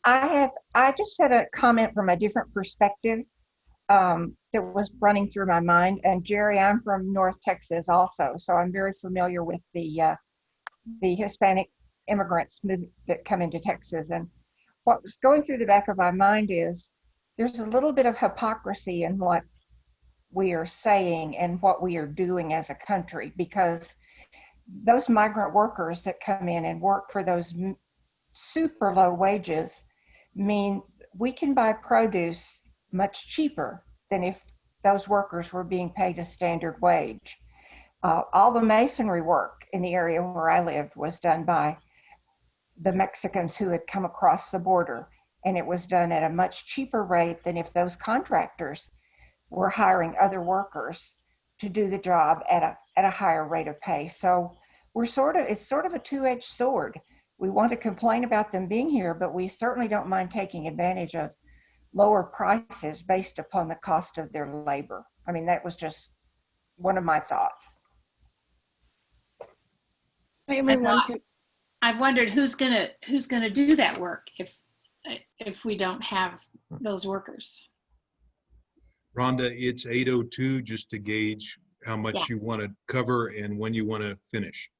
I just had a comment from a different perspective that was running through my mind. And Jerry, I'm from North Texas also, so I'm very familiar with the Hispanic immigrants that come into Texas. And what was going through the back of my mind is there's a little bit of hypocrisy in what we are saying and what we are doing as a country, because those migrant workers that come in and work for those super low wages mean we can buy produce much cheaper than if those workers were being paid a standard wage. All the masonry work in the area where I lived was done by the Mexicans who had come across the border, and it was done at a much cheaper rate than if those contractors were hiring other workers to do the job at a higher rate of pay. So it's sort of a two-edged sword. We want to complain about them being here, but we certainly don't mind taking advantage of lower prices based upon the cost of their labor. I mean, that was just one of my thoughts. I've wondered who's gonna do that work if we don't have those workers. Rhonda, it's 8:02, just to gauge how much you want to cover and when you want to finish.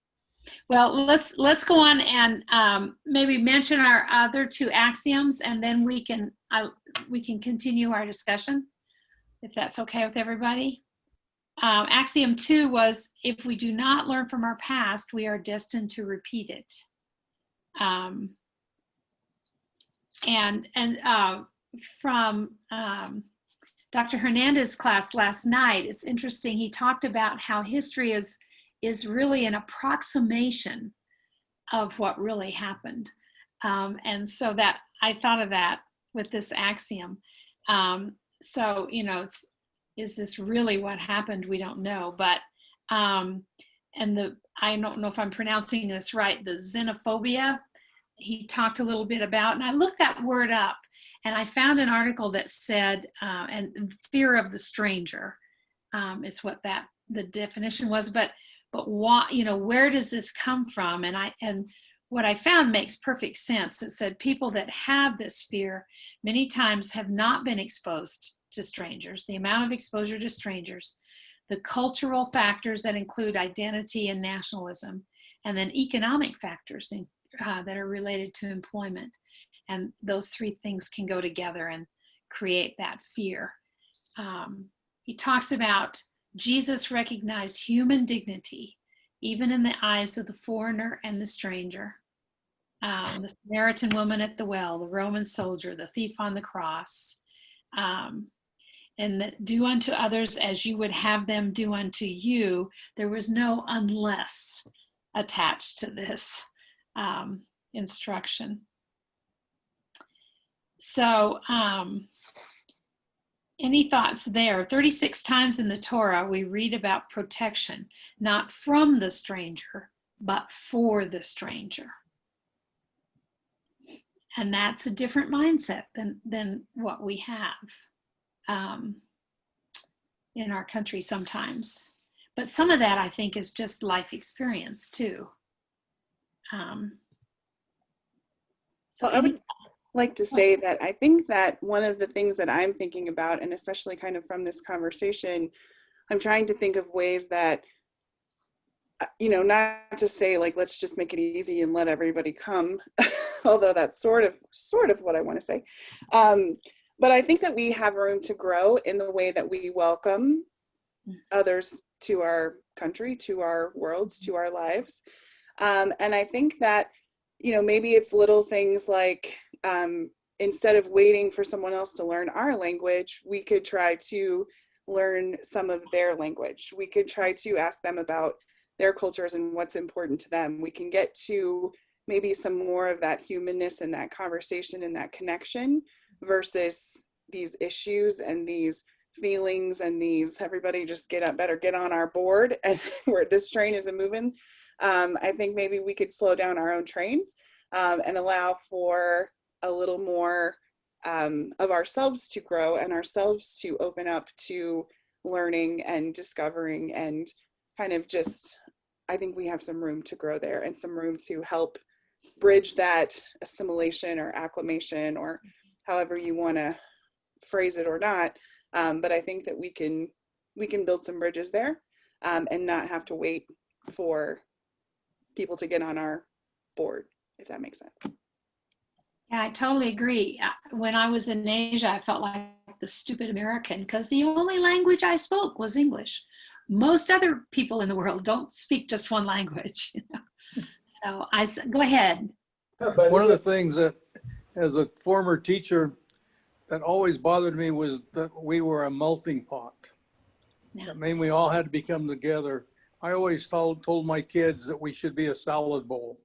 Well, let's go on and maybe mention our other two axioms, and then we can continue our discussion, if that's okay with everybody. Axiom 2 was, if we do not learn from our past, we are destined to repeat it. From Dr. Hernandez's class last night, it's interesting. He talked about how history is really an approximation of what really happened. And so that I thought of that with this axiom. So, you know, is this really what happened? We don't know, but, I don't know if I'm pronouncing this right, the xenophobia, he talked a little bit about, and I looked that word up, and I found an article that said, and fear of the stranger is what the definition was, but why, you know, where does this come from? And what I found makes perfect sense. It said people that have this fear many times have not been exposed to strangers, the amount of exposure to strangers, the cultural factors that include identity and nationalism, and then economic factors that are related to employment. And those three things can go together and create that fear. He talks about Jesus recognized human dignity, even in the eyes of the foreigner and the stranger. The Samaritan woman at the well, the Roman soldier, the thief on the cross. And that do unto others as you would have them do unto you. There was no unless attached to this instruction. So any thoughts there? 36 times in the Torah, we read about protection, not from the stranger, but for the stranger. And that's a different mindset than what we have in our country sometimes. But some of that, I think, is just life experience too. So I would like to say that I think that one of the things that I'm thinking about, and especially kind of from this conversation, I'm trying to think of ways that, you know, not to say like, let's just make it easy and let everybody come, although that's sort of what I want to say. But I think that we have room to grow in the way that we welcome others to our country, to our worlds, to our lives. And I think that, you know, maybe it's little things like, instead of waiting for someone else to learn our language, we could try to learn some of their language. We could try to ask them about their cultures and what's important to them. We can get to maybe some more of that humanness and that conversation and that connection versus these issues and these feelings and these, everybody just better get on our board and where this train isn't moving. I think maybe we could slow down our own trains and allow for a little more of ourselves to grow and ourselves to open up to learning and discovering, and kind of just, I think we have some room to grow there and some room to help bridge that assimilation or acclimation or however you want to phrase it or not. But I think that we can build some bridges there and not have to wait for people to get on our board, if that makes sense. Yeah, I totally agree. When I was in Asia, I felt like the stupid American because the only language I spoke was English. Most other people in the world don't speak just one language. You know? So go ahead. One of the things that, as a former teacher, that always bothered me was that we were a melting pot. Yeah. I mean, we all had to become together. I always told my kids that we should be a salad bowl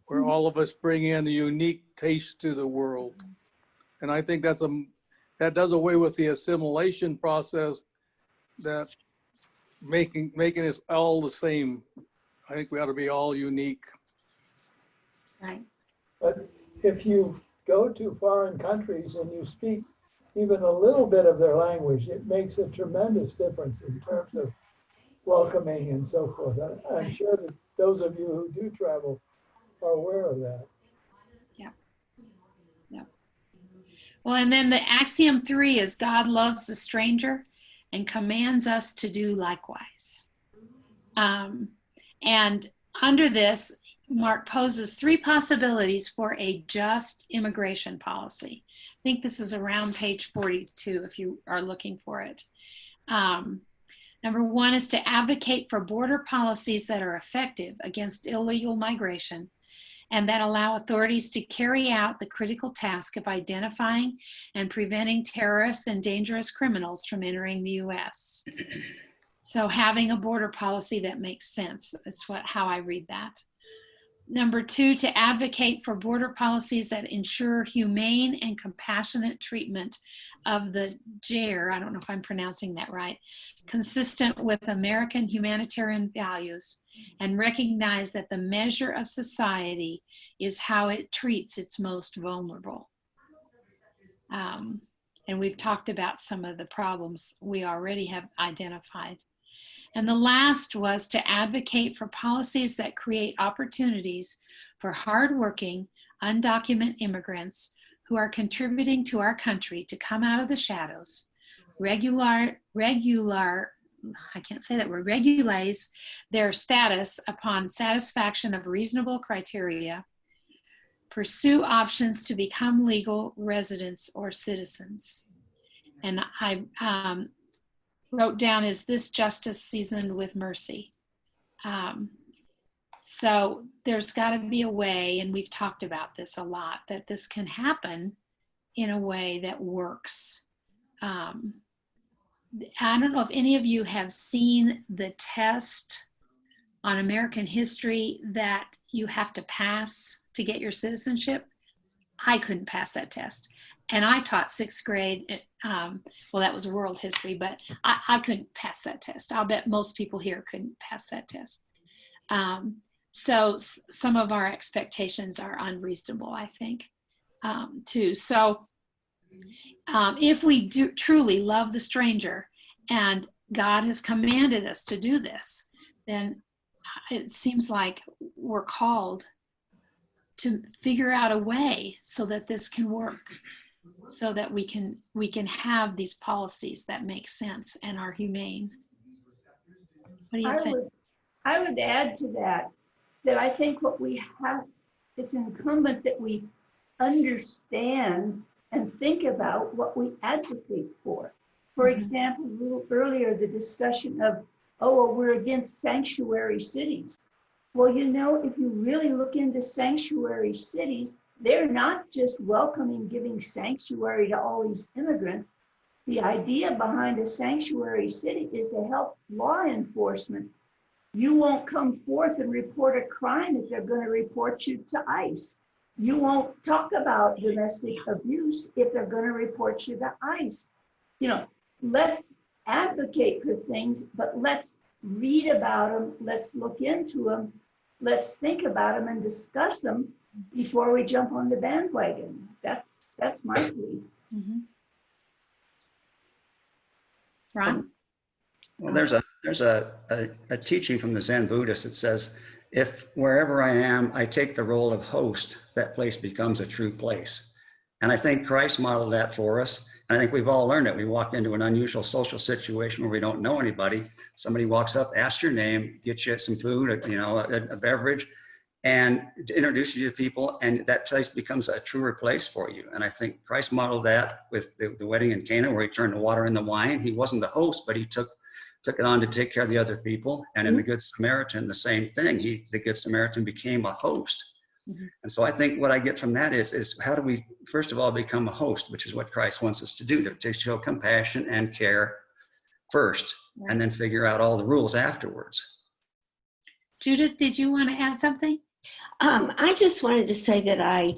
where all of us bring in a unique taste to the world. And I think that does away with the assimilation process, that making us all the same. I think we ought to be all unique. Right. But if you go to foreign countries and you speak even a little bit of their language, it makes a tremendous difference in terms of welcoming and so forth. I'm sure that those of you who do travel are aware of that. Yeah. Yeah. Well, and then the axiom 3 is God loves the stranger and commands us to do likewise. And under this, Mark poses 3 possibilities for a just immigration policy. I think this is around page 42 if you are looking for it. Number 1 is to advocate for border policies that are effective against illegal migration and that allow authorities to carry out the critical task of identifying and preventing terrorists and dangerous criminals from entering the U.S. So having a border policy that makes sense is how I read that. Number 2, to advocate for border policies that ensure humane and compassionate treatment of the JAIR, I don't know if I'm pronouncing that right, consistent with American humanitarian values, and recognize that the measure of society is how it treats its most vulnerable. And we've talked about some of the problems we already have identified. And the last was to advocate for policies that create opportunities for hardworking, undocumented immigrants who are contributing to our country to come out of the shadows, regularize their status upon satisfaction of reasonable criteria, pursue options to become legal residents or citizens. And I wrote down, is this justice seasoned with mercy? So there's got to be a way, and we've talked about this a lot, that this can happen in a way that works. I don't know if any of you have seen the test on American history that you have to pass to get your citizenship. I couldn't pass that test. And I taught 6th grade, well, that was world history, but I couldn't pass that test. I'll bet most people here couldn't pass that test. So some of our expectations are unreasonable, I think, too. So if we do truly love the stranger and God has commanded us to do this, then it seems like we're called to figure out a way so that this can work, so that we can have these policies that make sense and are humane. What do you think? I would add to that I think what we have, it's incumbent that we understand and think about what we advocate for. For example, a little earlier, the discussion of, oh, well, we're against sanctuary cities. Well, you know, if you really look into sanctuary cities, they're not just welcoming, giving sanctuary to all these immigrants. The idea behind a sanctuary city is to help law enforcement. You won't come forth and report a crime if they're going to report you to ICE. You won't talk about domestic abuse if they're going to report you to ICE. You know, let's advocate for things, but let's read about them. Let's look into them. Let's think about them and discuss them before we jump on the bandwagon. That's my plea. Ron? Well, there's a teaching from the Zen Buddhist that says, if wherever I am, I take the role of host, that place becomes a true place. And I think Christ modeled that for us. And I think we've all learned it. We walked into an unusual social situation where we don't know anybody. Somebody walks up, asks your name, gets you some food, you know, a beverage, and introduces you to people, and that place becomes a truer place for you. And I think Christ modeled that with the wedding in Cana, where he turned the water into wine. He wasn't the host, but he took it on to take care of the other people. And in the Good Samaritan, the same thing. The Good Samaritan became a host. And so I think what I get from that is how do we, first of all, become a host, which is what Christ wants us to do, to show compassion and care first, and then figure out all the rules afterwards. Judith, did you want to add something? I just wanted to say that I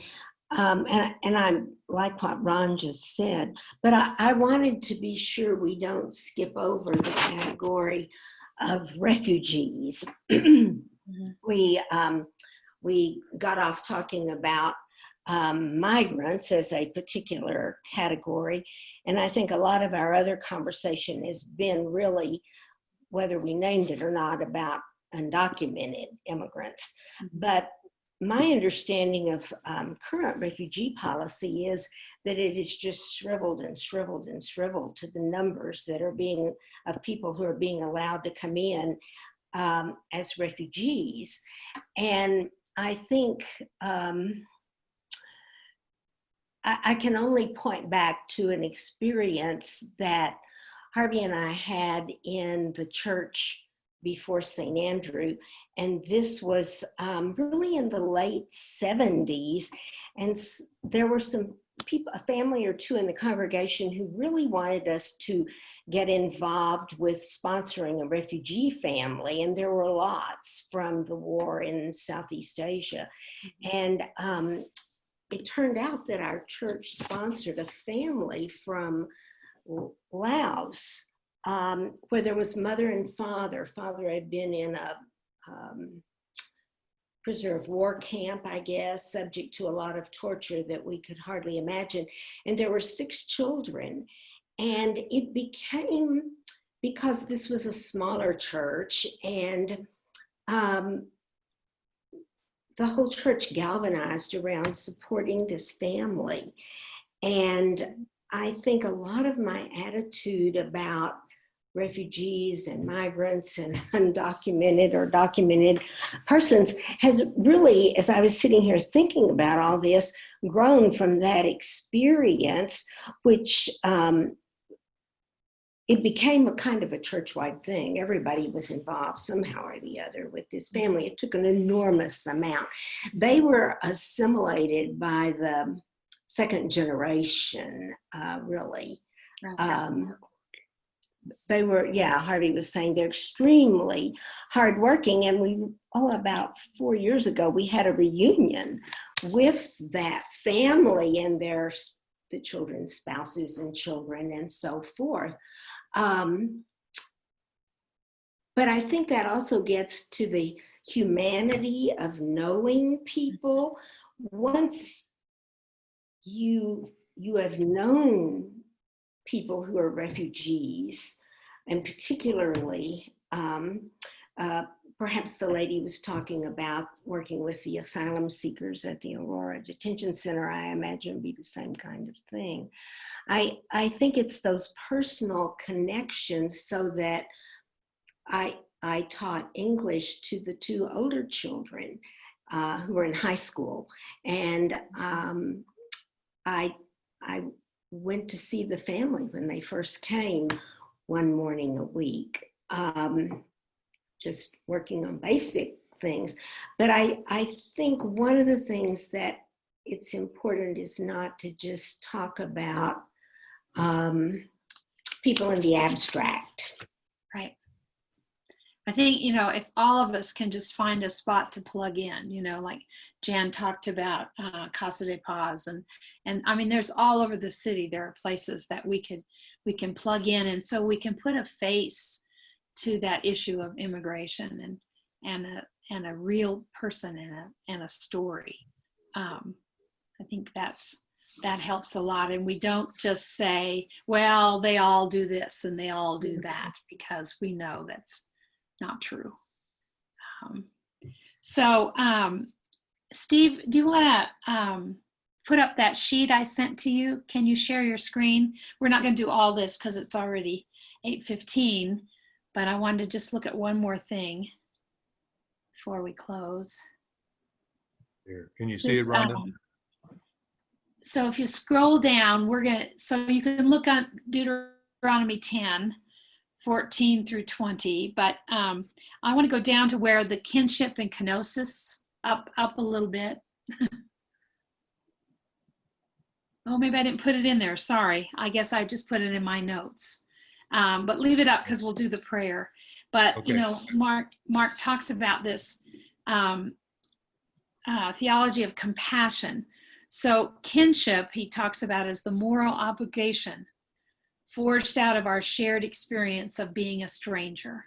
like what Ron just said, but I wanted to be sure we don't skip over the category of refugees. We got off talking about migrants as a particular category, and I think a lot of our other conversation has been really, whether we named it or not, about undocumented immigrants. But my understanding of current refugee policy is that it is just shriveled and shriveled and shriveled to the numbers that are being, of people who are being allowed to come in as refugees. And I think I can only point back to an experience that Harvey and I had in the church before St. Andrew. And this was really in the late 70s. And there were some people, a family or two in the congregation who really wanted us to get involved with sponsoring a refugee family. And there were lots from the war in Southeast Asia. And it turned out that our church sponsored a family from Laos, where there was mother and father. Father had been in a prisoner of war camp, I guess, subject to a lot of torture that we could hardly imagine. And there were 6 children. And it became, because this was a smaller church, and the whole church galvanized around supporting this family. And I think a lot of my attitude about refugees and migrants and undocumented or documented persons has really, as I was sitting here thinking about all this, grown from that experience, which it became a kind of a church-wide thing. Everybody was involved somehow or the other with this family. It took an enormous amount. They were assimilated by the second generation, really. They were, yeah, Harvey was saying they're extremely hardworking. And about 4 years ago, we had a reunion with that family and the children's spouses and children and so forth. But I think that also gets to the humanity of knowing people. Once you have known people who are refugees, and particularly, perhaps the lady was talking about working with the asylum seekers at the Aurora Detention Center. I imagine it'd be the same kind of thing. I think it's those personal connections, so that I taught English to the 2 older children who were in high school. And I went to see the family when they first came one morning a week, just working on basic things. But I think one of the things that it's important is not to just talk about people in the abstract. Right. I think, if all of us can just find a spot to plug in, like Jan talked about Casa de Paz, and I mean, there's all over the city, there are places that we can plug in, and so we can put a face to that issue of immigration and a real person and a story. I think that helps a lot, and we don't just say, well, they all do this and they all do that, because we know that's not true. Steve, do you want to put up that sheet I sent to you? Can you share your screen? We're not going to do all this because it's already 8:15, but I wanted to just look at one more thing before we close. Here, can you see it, Rhonda? So if you scroll down, so you can look on Deuteronomy 10, 14 through 20, but I want to go down to where the kinship and kenosis, up a little bit. Oh, maybe I didn't put it in there. Sorry. I guess I just put it in my notes. But leave it up because we'll do the prayer. But, Okay. you know, Mark talks about this theology of compassion. So kinship, he talks about as the moral obligation forged out of our shared experience of being a stranger,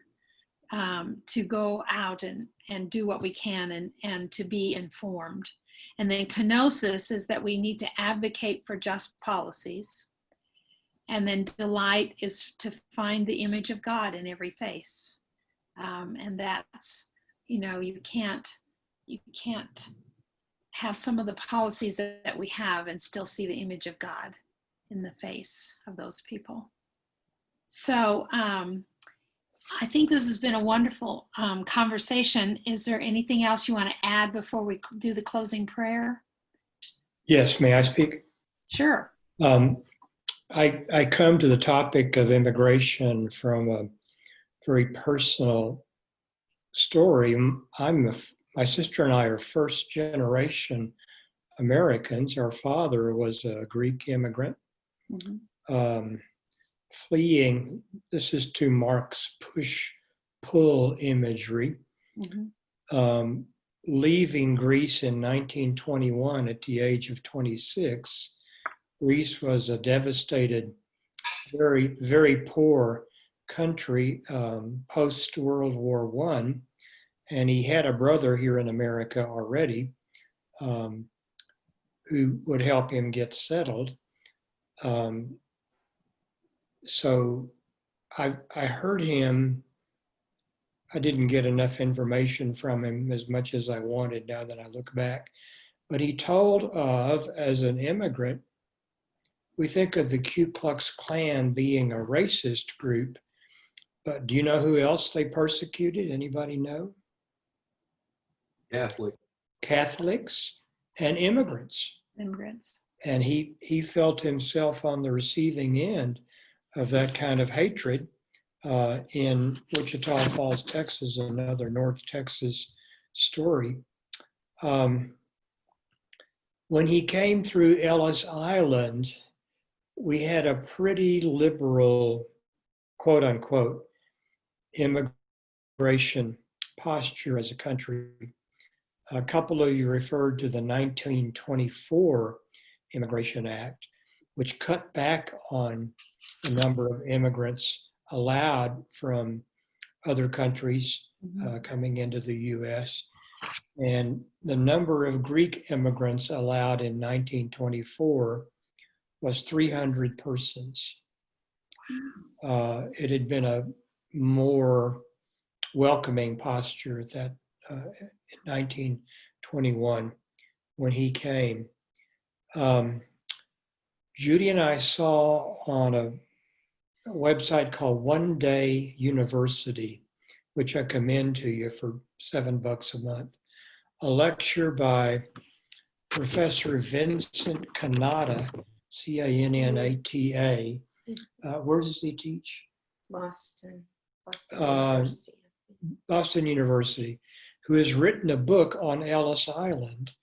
to go out and do what we can and to be informed. And then kenosis is that we need to advocate for just policies. And then delight is to find the image of God in every face. And that's, you know, you can't have some of the policies that we have and still see the image of God in the face of those people. So I think this has been a wonderful conversation. Is there anything else you want to add before we do the closing prayer? Yes, may I speak? Sure. I come to the topic of immigration from a very personal story. My sister and I are first generation Americans. Our father was a Greek immigrant, fleeing. This is to Mark's push-pull imagery. Leaving Greece in 1921 at the age of 26. Greece was a devastated, very, very poor country post World War I. And he had a brother here in America already who would help him get settled. So I heard him. I didn't get enough information from him as much as I wanted now that I look back. But he told of, as an immigrant, we think of the Ku Klux Klan being a racist group, but do you know who else they persecuted? Anybody know? Catholics and immigrants. And he felt himself on the receiving end of that kind of hatred in Wichita Falls, Texas, another North Texas story. When he came through Ellis Island, we had a pretty liberal, quote unquote, immigration posture as a country. A couple of you referred to the 1924 Immigration Act, which cut back on the number of immigrants allowed from other countries coming into the US. And the number of Greek immigrants allowed in 1924 was 300 persons. It had been a more welcoming posture at that in 1921 when he came. Judy and I saw on a website called One Day University, which I commend to you for $7 a month, a lecture by Professor Vincent Canata, C-A-N-N-A-T-A. Where does he teach? Boston University. Boston University, who has written a book on Ellis Island,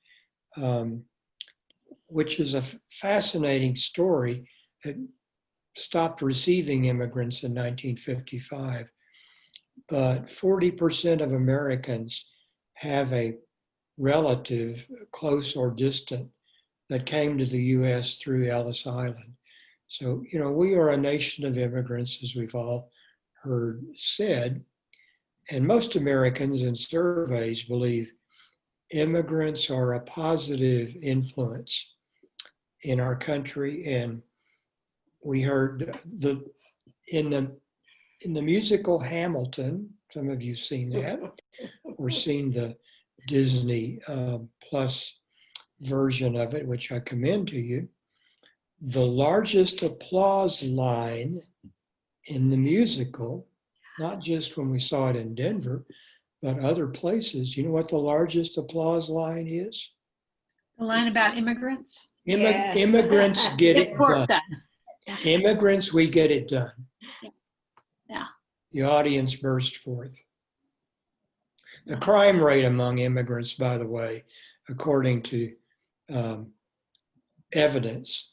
which is a fascinating story. It stopped receiving immigrants in 1955, but 40% of Americans have a relative, close or distant, that came to the US through Ellis Island. So, you know, we are a nation of immigrants, as we've all heard said, and most Americans in surveys believe immigrants are a positive influence in our country. And we heard in the musical Hamilton, some of you seen that, or seen the Disney Plus version of it, which I commend to you. The largest applause line in the musical, not just when we saw it in Denver, but other places. You know what the largest applause line is? The line about immigrants? Immigrants get it done. Immigrants, we get it done. Yeah. The audience burst forth. The crime rate among immigrants, by the way, according to evidence,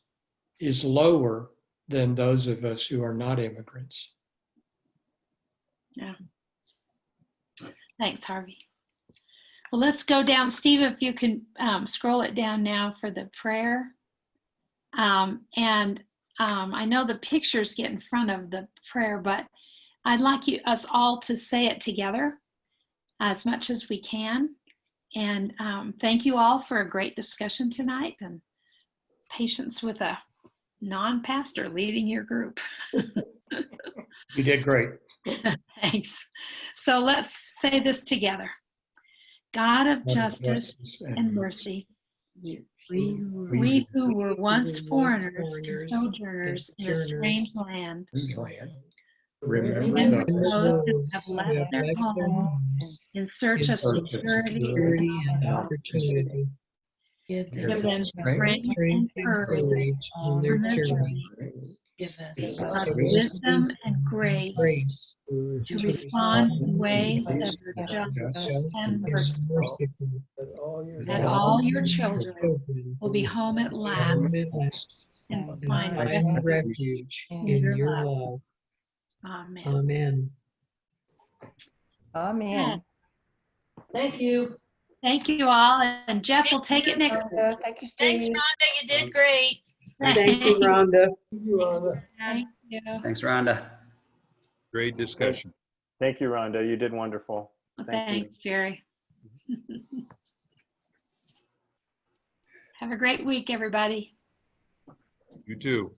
is lower than those of us who are not immigrants. Yeah. Thanks, Harvey. Well, let's go down. Steve, if you can scroll it down now for the prayer. I know the pictures get in front of the prayer, but I'd like us all to say it together as much as we can. And thank you all for a great discussion tonight and patience with a non-pastor leading your group. You did great. Thanks. So let's say this together. God of justice and mercy, we who were once foreigners and sojourners in a strange land, remember those who have left their homes in search of security and opportunity. Give them strength and courage on their journey. Give us wisdom and grace to respond in ways that are just and merciful. That all your children will be home at last and find refuge in your love. Amen. Amen. Amen. Thank you. Thank you all. And Jeff will take it next week. Thank you, Steve. Thanks, Rhonda. You did great. Thank you, Rhonda. Thank you. Thanks, Rhonda. Great discussion. Thank you, Rhonda. You did wonderful. Thanks, Jerry. Have a great week, everybody. You too.